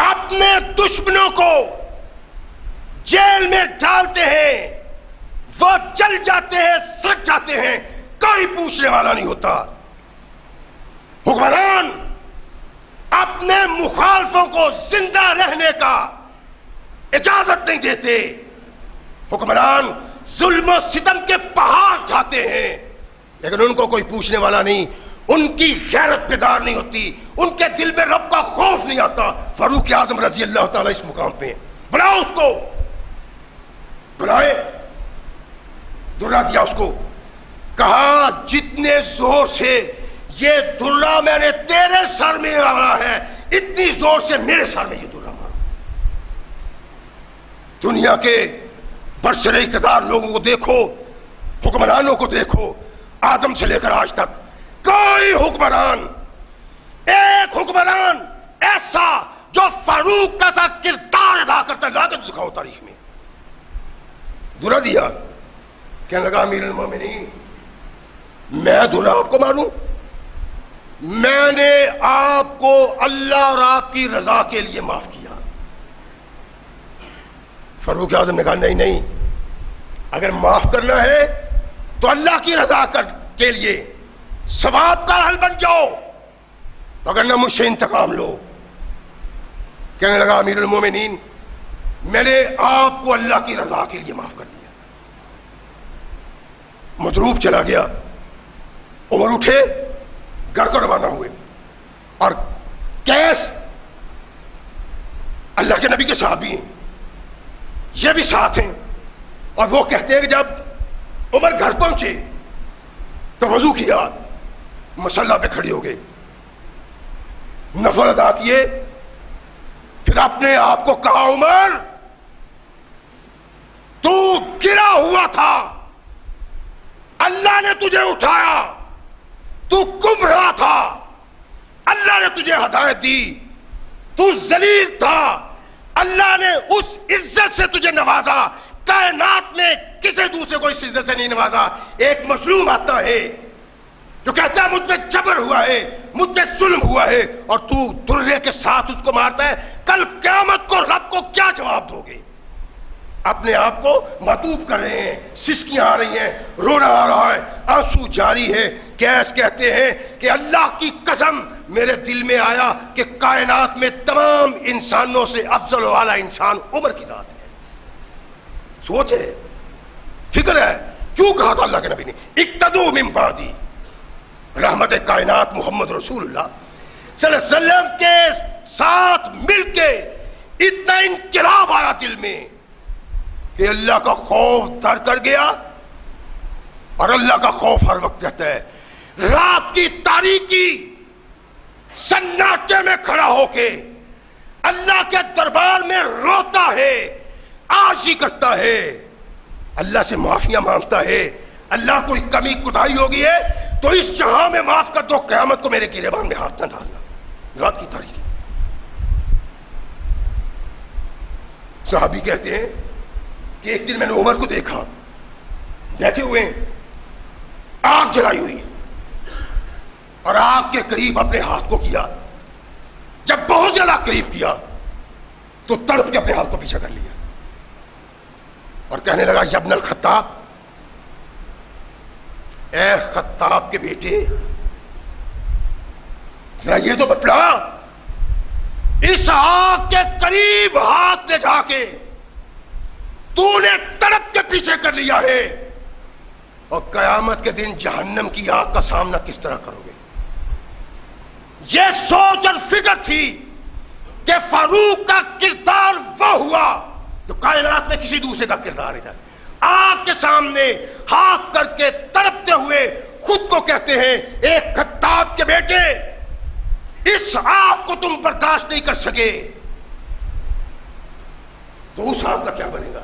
اپنے دشمنوں کو جیل میں ڈالتے ہیں، وہ جل جاتے ہیں، سڑ جاتے ہیں، کوئی پوچھنے والا نہیں ہوتا. حکمران اپنے مخالفوں کو زندہ رہنے کا اجازت نہیں دیتے. حکمران ظلم و ستم کے پہاڑ ڈھاتے ہیں، لیکن ان کو کوئی پوچھنے والا نہیں. ان کی غیرت بیدار نہیں ہوتی، ان کے دل میں رب کا خوف نہیں آتا. فاروق اعظم رضی اللہ تعالیٰ اس مقام پہ بلاؤ، اس کو بلائے. درہ دیا اس کو، کہا جتنے زور سے یہ درہ میں نے تیرے سر میں مارا ہے، اتنی زور سے میرے سر میں یہ درہ مارا. دنیا کے برسر اقتدار لوگوں کو دیکھو، حکمرانوں کو دیکھو، آدم سے لے کر آج تک کوئی حکمران، ایک حکمران ایسا جو فاروق کا سا کردار ادا کرتا ہے، لا کے دکھاؤ تاریخ میں. درہ دیا کہنے لگا امیر المومنین میں درہ آپ کو ماروں؟ میں نے آپ کو اللہ اور آپ کی رضا کے لیے معاف کیا. فاروق اعظم نے کہا نہیں نہیں، اگر معاف کرنا ہے تو اللہ کی رضا کے لیے ثواب کا حل بن جاؤ، اگر نہ مجھ سے انتقام لو. کہنے لگا امیر المومنین میں نے آپ کو اللہ کی رضا کے لیے معاف کر دیا. مضروب چلا گیا. عمر اٹھے، گھر کو روانہ ہوئے، اور کیس اللہ کے نبی کے صحابی ہیں، یہ بھی ساتھ ہیں. اور وہ کہتے ہیں کہ جب عمر گھر پہنچے تو وضو کیا، مصلی پہ کھڑے ہو گئے، نفل ادا کیے، پھر اپنے آپ کو کہا عمر تو گرا ہوا تھا، اللہ نے تجھے اٹھایا، تو گمراہ تھا، اللہ نے تجھے ہدایت دی، تو ذلیل تھا، اللہ نے اس عزت سے تجھے نوازا، کائنات میں کسی دوسرے کو اس عزت سے نہیں نوازا. ایک مظلوم آتا ہے جو کہتا ہے مجھ پہ جبر ہوا ہے، مجھ پہ ظلم ہوا ہے، اور تو درے کے ساتھ اس کو مارتا ہے. کل قیامت کو رب کو کیا جواب دو گے؟ اپنے آپ کو معطوف کر رہے ہیں، سسکیاں آ رہی ہیں، رونا آ رہا ہے، آنسو جاری ہے. کیس کہتے ہیں کہ اللہ کی قسم میرے دل میں آیا کہ کائنات میں تمام انسانوں سے افضل والا انسان عمر کی ذات ہے. سوچ ہے، فکر ہے، کیوں کہا تھا اللہ کے نبی نے اقتدوا من بعدی، رحمت کائنات محمد رسول اللہ صلی اللہ علیہ وسلم کے ساتھ مل کے اتنا انقلاب آیا دل میں کہ اللہ کا خوف در کر گیا. اور اللہ کا خوف ہر وقت رہتا ہے. رات کی تاریکی سناٹے میں کھڑا ہو کے اللہ کے دربار میں روتا ہے، عاجزی کرتا ہے، اللہ سے معافیاں مانگتا ہے. اللہ کوئی کمی کوتاہی ہو گئی ہے تو اس جہاں میں معاف کر دو، قیامت کو میرے گریبان میں ہاتھ نہ ڈالنا. رات کی تاریکی. صحابی کہتے ہیں کہ ایک دن میں نے عمر کو دیکھا بیٹھے ہوئے ہیں، آگ جلائی ہوئی ہے، اور آگ کے قریب اپنے ہاتھ کو کیا. جب بہت زیادہ قریب کیا تو تڑپ کے اپنے ہاتھ کو پیچھے کر لیا اور کہنے لگا یا ابن الخطاب، اے خطاب کے بیٹے، ذرا یہ تو بتلا، اس آگ کے قریب ہاتھ لے جا کے تو نے تڑپ کے پیچھے کر لیا ہے، اور قیامت کے دن جہنم کی آگ کا سامنا کس طرح کرو گے؟ یہ سوچ اور فکر تھی کہ فاروق کا کردار وہ ہوا جو کائنات میں کسی دوسرے کا کردار ہے. آگ کے سامنے ہاتھ کر کے تڑپتے ہوئے خود کو کہتے ہیں ایک خطاب کے بیٹے، اس آگ کو تم برداشت نہیں کر سکے تو اس آگ کا کیا بنے گا؟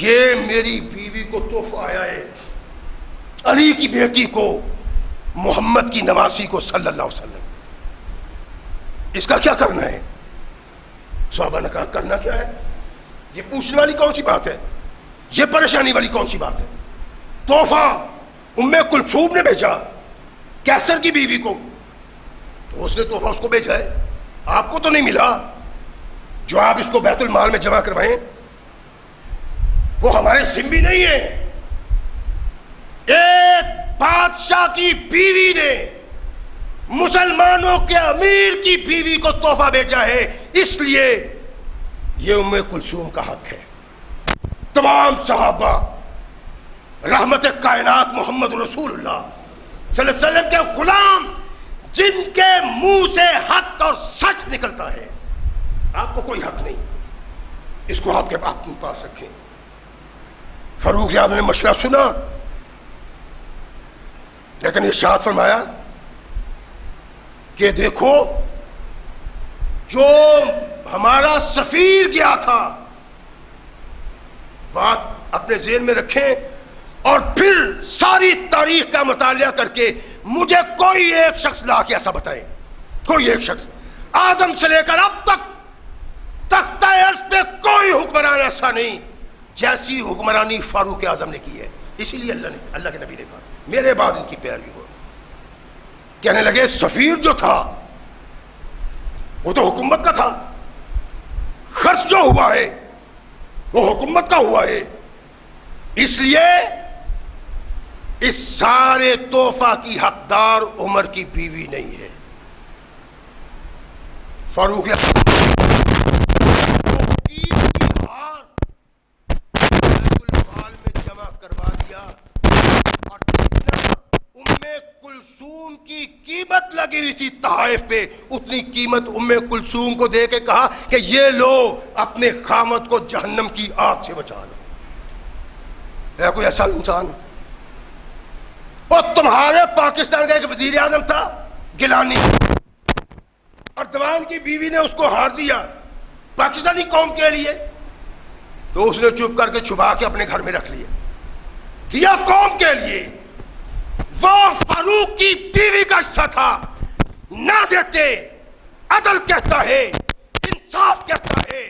یہ میری بیوی کو تحفہ آیا ہے، علی کی بیٹی کو، محمد کی نواسی کو صلی اللہ علیہ وسلم، اس کا کیا کرنا ہے؟ صحابہ نے کہا کرنا کیا ہے؟ یہ پوچھنے والی کون سی بات ہے؟ یہ پریشانی والی کون سی بات ہے؟ تحفہ ام کلثوم نے بھیجا کیسر کی بیوی کو، تو اس نے تحفہ اس کو بھیجا ہے، آپ کو تو نہیں ملا جو آپ اس کو بیت المال میں جمع کروائیں؟ وہ ہمارے ذمہ نہیں ہے۔ ایک بادشاہ کی بیوی نے مسلمانوں کے امیر کی بیوی کو تحفہ بھیجا ہے، اس لیے یہ ام کلثوم کا حق ہے۔ تمام صحابہ رحمت کائنات محمد رسول اللہ صلی اللہ علیہ وسلم کے غلام، جن کے منہ سے حق اور سچ نکلتا ہے، آپ کو کوئی حق نہیں، اس کو آپ کے اپنے پاس رکھیں۔ فاروق اعظم نے مشورہ سنا، لیکن ارشاد فرمایا کہ دیکھو جو ہمارا سفیر گیا تھا، بات اپنے ذہن میں رکھیں اور پھر ساری تاریخ کا مطالعہ کر کے مجھے کوئی ایک شخص لا کے ایسا بتائیں، کوئی ایک شخص، آدم سے لے کر اب تک تختہ عرش پہ کوئی حکمران ایسا نہیں جیسی حکمرانی فاروق اعظم نے کی ہے۔ اسی لیے اللہ کے نبی نے کہا میرے بعد ان کی پیروی ہو۔ کہنے لگے سفیر جو تھا وہ تو حکومت کا تھا، خرچ جو ہوا ہے وہ حکومت کا ہوا ہے، اس لیے اس سارے تحفہ کی حقدار عمر کی بیوی نہیں ہے۔ فاروق کلثوم کی قیمت لگی ہوئی تھی تحائف پہ، اتنی قیمت ام کلثوم کو دے کے کہا کہ یہ لو اپنے خامد کو جہنم کی آگ سے بچا لو۔ ہے کوئی ایسا انسان؟ اور تمہارے پاکستان کا ایک وزیر اعظم تھا گیلانی، اور دیوان کی بیوی نے اس کو ہار دیا پاکستانی قوم کے لیے، تو اس نے چپ کر کے چھپا کے اپنے گھر میں رکھ لیا، دیا قوم کے لیے۔ وہ فاروق کی بیوی کا حصہ تھا، نہ دیتے۔ عدل کہتا ہے، انصاف کہتا ہے،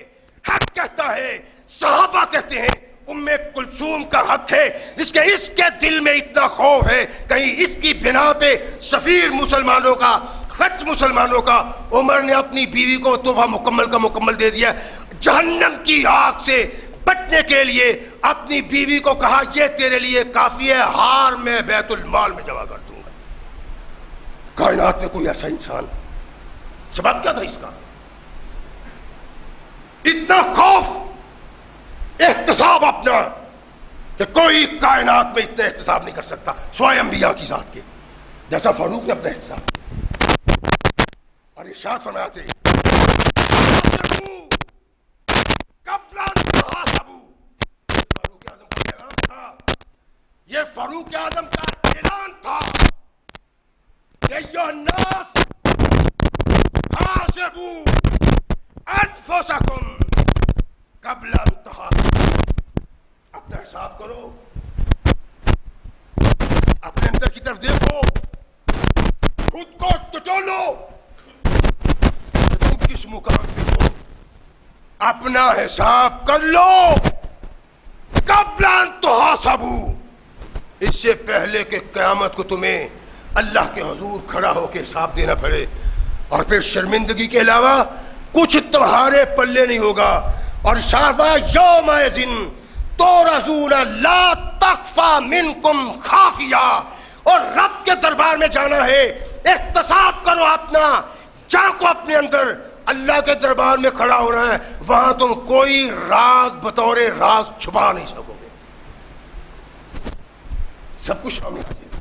حق کہتا ہے، صحابہ کہتے ہیں ام کلثوم کا حق ہے، جس کے اس کے دل میں اتنا خوف ہے کہیں اس کی بنا پہ سفیر مسلمانوں کا، خچ مسلمانوں کا، عمر نے اپنی بیوی کو تحفہ مکمل کا مکمل دے دیا۔ جہنم کی آگ سے بچنے کے لیے اپنی بیوی کو کہا یہ تیرے لیے کافی ہے، ہار میں بیت المال میں جمع کر دوں گا۔ کائنات میں کوئی ایسا انسان؟ سبب کیا تھا اس کا؟ اتنا خوف، احتساب اپنا کہ کوئی کائنات میں اتنا احتساب نہیں کر سکتا سوائے انبیاء کی ذات کے، جیسا فاروق نے اپنا احتساب۔ اور ارشاد فرمایا تھے یہ فاروق اعظم کا اعلان تھا کہ ایھا الناس حاسبوا انفسکم قبل ان تحاسبوا، اپنا حساب کرو، اپنے اندر کی طرف دیکھو، خود کو ٹٹولو کہ تم کس مقام پہ ہو، اپنا حساب کر لو قبل ان تحاسبوا، اس سے پہلے کہ قیامت کو تمہیں اللہ کے حضور کھڑا ہو کے حساب دینا پڑے، اور پھر شرمندگی کے علاوہ کچھ تمہارے پلے نہیں ہوگا۔ اور شافا یومئذ تورزون لا تخفی منکم خافیہ، اور رب کے دربار میں جانا ہے، احتساب کرو اپنا، جانکو اپنے اندر، اللہ کے دربار میں کھڑا ہونا ہے، وہاں تم کوئی راز بطور راز چھپا نہیں سکو گے، سب کچھ سامنے آ جائے گا۔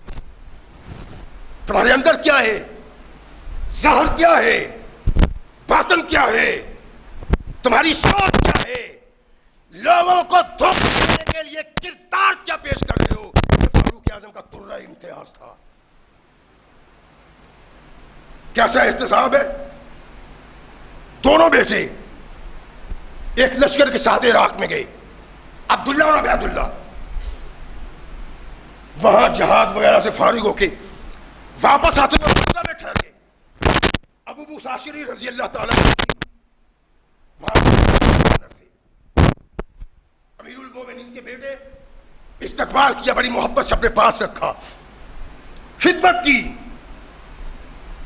تمہارے اندر کیا ہے، ظاہر کیا ہے، باطن کیا ہے، تمہاری سوچ کیا ہے، لوگوں کو دھوکہ دینے کے لیے کردار کیا پیش کر رہے ہو۔ فاروق اعظم کا ترہ امتیاز تھا۔ کیسا احتساب ہے؟ دونوں بیٹے ایک لشکر کے ساتھ عراق میں گئے، عبداللہ اور عبیداللہ وہاں جہاد وغیرہ سے فارغ ہو کے واپس آتے ہوئے بصرہ میں ٹھہر گئے. ابو موسیٰ اشعری رضی اللہ تعالیٰ امیر المومنین کے بیٹے استقبال کیا, بڑی محبت سے اپنے پاس رکھا, خدمت کی,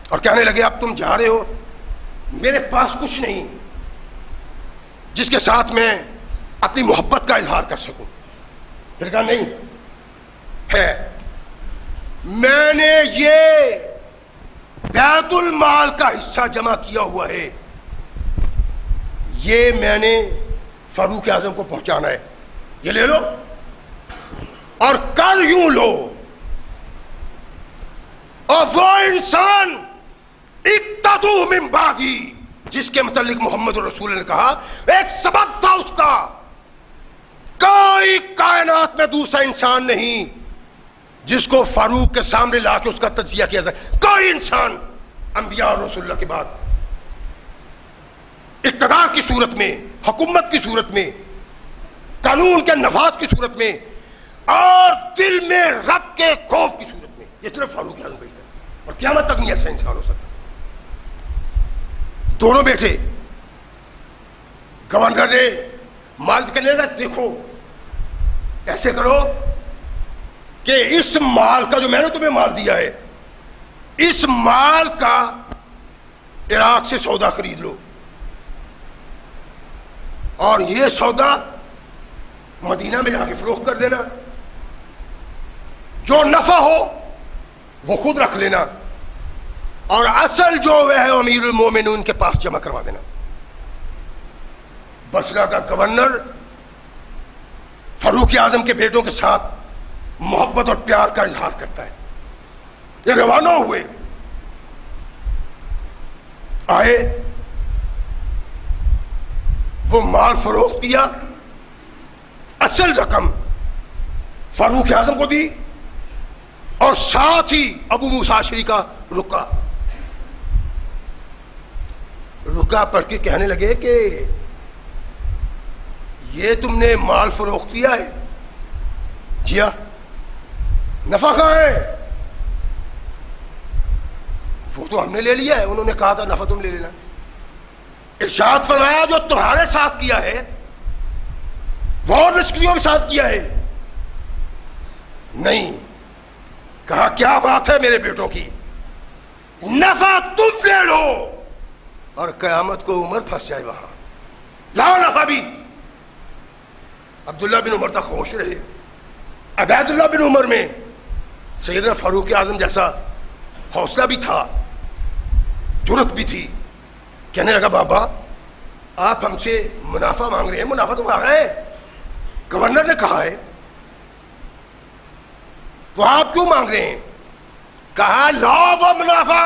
اور کہنے لگے اب تم جا رہے ہو, میرے پاس کچھ نہیں جس کے ساتھ میں اپنی محبت کا اظہار کر سکوں. پھر کہا نہیں ہے, میں نے یہ بیت المال کا حصہ جمع کیا ہوا ہے, یہ میں نے فاروق اعظم کو پہنچانا ہے, یہ لے لو اور کل یوں لو. اور وہ انسان اقتدو من بعدی جس کے متعلق محمد رسول نے کہا ایک سبب تھا اس کا, کوئی کائنات میں دوسرا انسان نہیں جس کو فاروق کے سامنے لا کے اس کا تجزیہ کیا جائے. کوئی انسان انبیاء اور رسول اللہ کے بعد اقتدار کی صورت میں, حکومت کی صورت میں, قانون کے نفاذ کی صورت میں, اور دل میں رب کے خوف کی صورت میں, یہ صرف فاروق اعظم کا ہی تھا, اور قیامت تک نہیں ایسا انسان ہو سکتا. دونوں بیٹے گورنر نے مال کرنے لگا, دیکھو ایسے کرو کہ اس مال کا جو میں نے تمہیں مال دیا ہے, اس مال کا عراق سے سودا خرید لو, اور یہ سودا مدینہ میں جا کے فروخت کر دینا, جو نفع ہو وہ خود رکھ لینا, اور اصل جو ہے امیر المومنین کے پاس جمع کروا دینا. بصرہ کا گورنر فاروق اعظم کے بیٹوں کے ساتھ محبت اور پیار کا اظہار کرتا ہے. یہ روانہ ہوئے, آئے, وہ مال فروخت کیا, اصل رقم فاروق اعظم کو دی, اور ساتھ ہی ابو موسیٰ اشعری کا رکا پڑھ کے کہنے لگے کہ یہ تم نے مال فروخت کیا ہے؟ جی ہاں. نفع کہاں ہے؟ وہ تو ہم نے لے لیا ہے, انہوں نے کہا تھا نفع تم لے لینا. ارشاد فرمایا جو تمہارے ساتھ کیا ہے وہ اور لشکریوں کے ساتھ کیا ہے؟ نہیں. کہا کیا بات ہے میرے بیٹوں کی, نفع تم لے لو اور قیامت کو عمر پھنس جائے وہاں, لاؤ نفع بھی. عبداللہ بن عمر تک خوش رہے. عبیداللہ بن عمر میں سیدنا فاروق اعظم جیسا حوصلہ بھی تھا, جرت بھی تھی. کہنے لگا بابا آپ ہم سے منافع مانگ رہے ہیں, منافع تمہارا ہے, گورنر نے کہا ہے, تو آپ کیوں مانگ رہے ہیں؟ کہا لاؤ وہ منافع.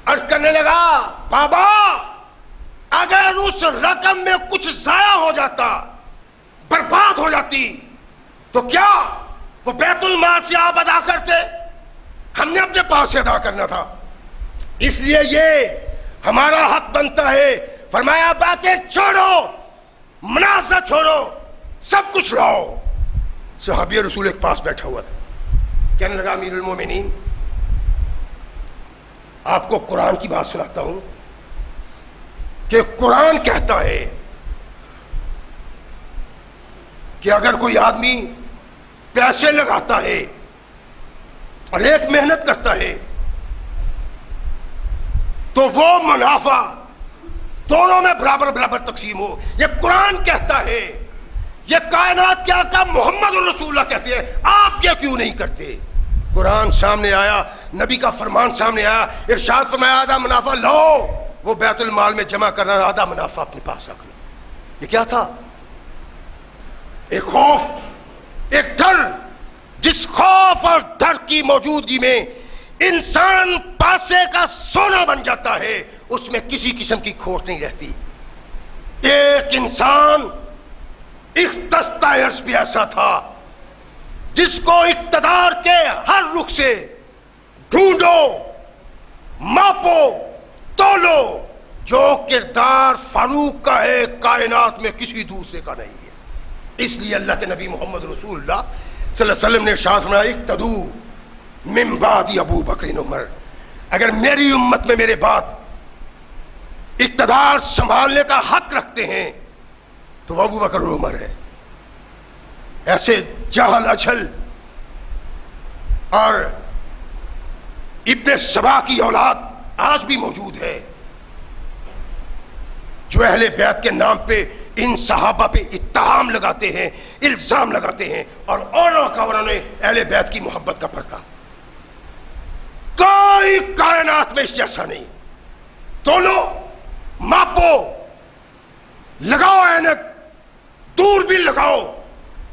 عرض کرنے لگا بابا اگر اس رقم میں کچھ ضائع ہو جاتا, برباد ہو جاتی, تو کیا وہ بیت المال سے آپ ادا کرتے؟ ہم نے اپنے پاس سے ادا کرنا تھا, اس لیے یہ ہمارا حق بنتا ہے. فرمایا باتیں چھوڑو, منازع چھوڑو, سب کچھ لاؤ. صحابی رسول ایک پاس بیٹھا ہوا تھا, کہنے لگا امیر المومنین آپ کو قرآن کی بات سناتا ہوں کہ قرآن کہتا ہے کہ اگر کوئی آدمی پیسے لگاتا ہے اور ایک محنت کرتا ہے تو وہ منافع دونوں میں برابر برابر تقسیم ہو. یہ قرآن کہتا ہے, یہ کائنات کے آقا محمد رسول اللہ کہتے ہیں, آپ یہ کیوں نہیں کرتے؟ قرآن سامنے آیا, نبی کا فرمان سامنے آیا, ارشاد فرمایا آدھا منافع لو, وہ بیت المال میں جمع کرنا, آدھا منافع اپنے پاس رکھ لو. یہ کیا تھا؟ ایک خوف, ایک ڈر, جس خوف اور ڈر کی موجودگی میں انسان پاسے کا سونا بن جاتا ہے, اس میں کسی قسم کی کھوٹ نہیں رہتی. ایک انسان اختص عرض بھی ایسا تھا جس کو اقتدار کے ہر رخ سے ڈھونڈو, ماپو, تولو, جو کردار فاروق کا ہے کائنات میں کسی دوسرے کا نہیں ہے. اس لیے اللہ کے نبی محمد رسول اللہ صلی اللہ علیہ وسلم نے ارشاد فرمایا اقتدوا من بعد ابو بکر عمر، اگر میری امت میں میرے بعد اقتدار سنبھالنے کا حق رکھتے ہیں تو وہ ابو بکر اور عمر ہے۔ ایسے جہل اچھل اور ابن سبا کی اولاد آج بھی موجود ہے جو اہل بیت کے نام پہ ان صحابہ پہ اتہام لگاتے ہیں، الزام لگاتے ہیں، اور انہوں نے اہل بیت کی محبت کا پردہ۔ کوئی کائنات میں اس جیسا نہیں۔ تولو، ماپو، لگاؤ اینک، دور بھی لگاؤ،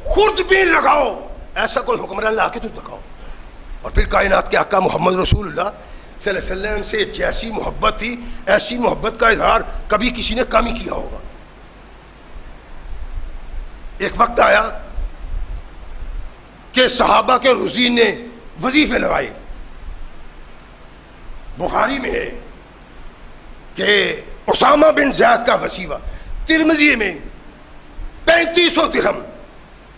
خود بھی لگاؤ، ایسا کوئی حکمران لا کے تو دکھاؤ، اور پھر کائنات کے آقا محمد رسول اللہ صلی اللہ علیہ وسلم سے جیسی محبت تھی ایسی محبت کا اظہار کبھی کسی نے کم ہی کیا ہوگا۔ ایک وقت آیا کہ صحابہ کے رزین نے وظیفے لگائے۔ بخاری میں ہے کہ اسامہ بن زید کا وظیفہ، ترمذی میں 3500 درہم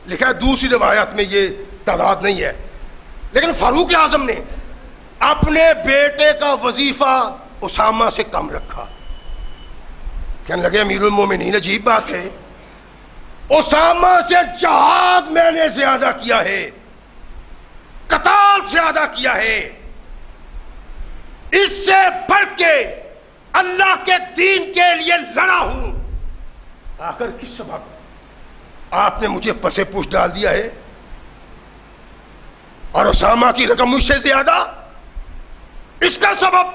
لکھا ہے، دوسری روایات میں یہ تعداد نہیں ہے، لیکن فاروق اعظم نے اپنے بیٹے کا وظیفہ اسامہ سے کم رکھا۔ کہنے لگے امیر المومنین عجیب بات ہے، اسامہ سے جہاد میں نے زیادہ کیا ہے، قتال زیادہ کیا ہے، اس سے بڑھ کے اللہ کے دین کے لیے لڑا ہوں، آخر کس سبب آپ نے مجھے پسے پوچھ ڈال دیا ہے، اور اسامہ کی رقم مجھ سے زیادہ؟ اس کا سبب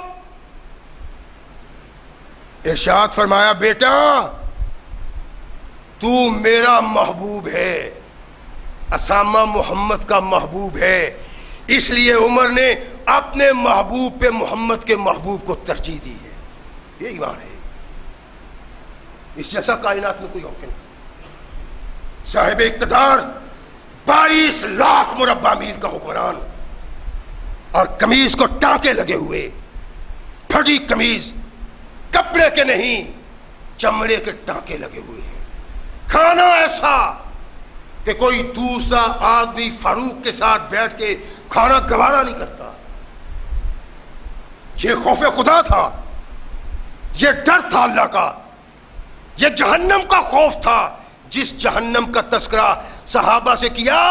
ارشاد فرمایا بیٹا تو میرا محبوب ہے، اسامہ محمد کا محبوب ہے، اس لیے عمر نے اپنے محبوب پہ محمد کے محبوب کو ترجیح دی ہے۔ یہ ایمان ہے، اس جیسا کائنات میں کوئی اور نہیں۔ صاحب اقتدار 22 لاکھ مربع میل کا حکمران، اور قمیض کو ٹانکے لگے ہوئے، پھٹی قمیض، کپڑے کے نہیں چمڑے کے ٹانکے لگے ہوئے ہیں، کھانا ایسا کہ کوئی دوسرا آدمی فاروق کے ساتھ بیٹھ کے کھانا گوارا نہیں کرتا۔ یہ خوف خدا تھا، یہ ڈر تھا اللہ کا، یہ جہنم کا خوف تھا، جس جہنم کا تذکرہ صحابہ سے کیا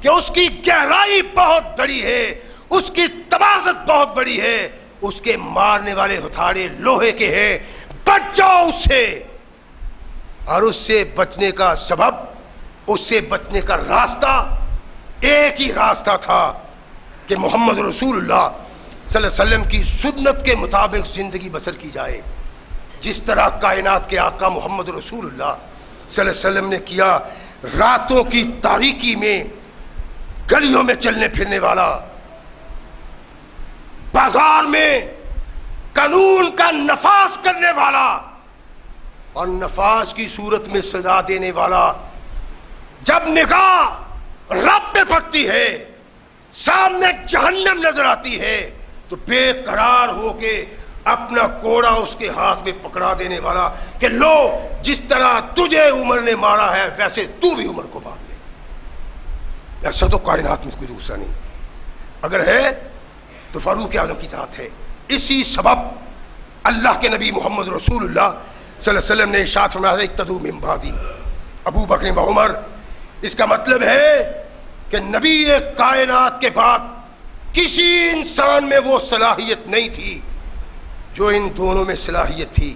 کہ اس کی گہرائی بہت بڑی ہے، اس کی تباہت بہت بڑی ہے، اس کے مارنے والے ہتھوڑے لوہے کے ہیں، بچ جاؤ اس سے۔ اور اس سے بچنے کا سبب، اس سے بچنے کا راستہ ایک ہی راستہ تھا کہ محمد رسول اللہ صلی اللہ علیہ وسلم کی سنت کے مطابق زندگی بسر کی جائے، جس طرح کائنات کے آقا محمد رسول اللہ صلی اللہ علیہ وسلم نے کیا۔ راتوں کی تاریکی میں گلیوں میں چلنے پھرنے والا، بازار میں قانون کا نفاذ کرنے والا اور نفاذ کی صورت میں سزا دینے والا، جب نگاہ رب پہ پڑتی ہے، سامنے جہنم نظر آتی ہے، تو بے قرار ہو کے اپنا کوڑا اس کے ہاتھ میں پکڑا دینے والا کہ لو جس طرح تجھے عمر نے مارا ہے ویسے تو بھی عمر کو مار لے۔ ایسا تو کائنات میں کوئی دوسرا نہیں، اگر ہے تو فاروق اعظم کی ذات ہے۔ اسی سبب اللہ کے نبی محمد رسول اللہ صلی اللہ علیہ وسلم نے ارشاد فرمایا اقتدوا من بعدی ابو بکر و عمر۔ اس کا مطلب ہے کہ نبی کائنات کے بعد کسی انسان میں وہ صلاحیت نہیں تھی جو ان دونوں میں صلاحیت تھی،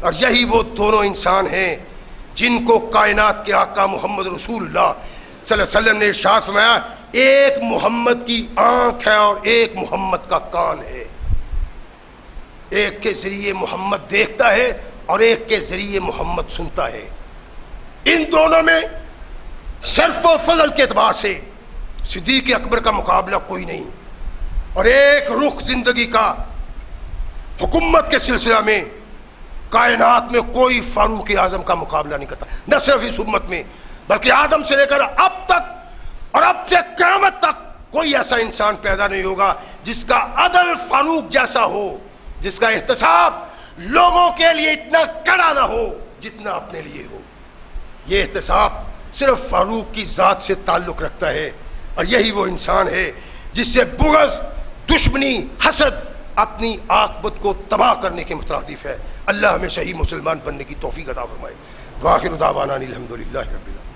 اور یہی وہ دونوں انسان ہیں جن کو کائنات کے آقا محمد رسول اللہ صلی اللہ علیہ وسلم نے ارشاد فرمایا ایک محمد کی آنکھ ہے اور ایک محمد کا کان ہے، ایک کے ذریعے محمد دیکھتا ہے اور ایک کے ذریعے محمد سنتا ہے۔ ان دونوں میں شرف و فضل کے اعتبار سے صدیق اکبر کا مقابلہ کوئی نہیں، اور ایک رخ زندگی کا حکومت کے سلسلہ میں کائنات میں کوئی فاروق اعظم کا مقابلہ نہیں کرتا، نہ صرف اس امت میں بلکہ آدم سے لے کر اب تک اور اب سے قیامت تک کوئی ایسا انسان پیدا نہیں ہوگا جس کا عدل فاروق جیسا ہو، جس کا احتساب لوگوں کے لیے اتنا کڑا نہ ہو جتنا اپنے لیے ہو۔ یہ احتساب صرف فاروق کی ذات سے تعلق رکھتا ہے، اور یہی وہ انسان ہے جس سے بغض، دشمنی، حسد اپنی عاقبت کو تباہ کرنے کے مترادف ہے۔ اللہ ہمیں صحیح مسلمان بننے کی توفیق عطا فرمائے۔ وآخر دعوانا الحمدللہ رب العالمین۔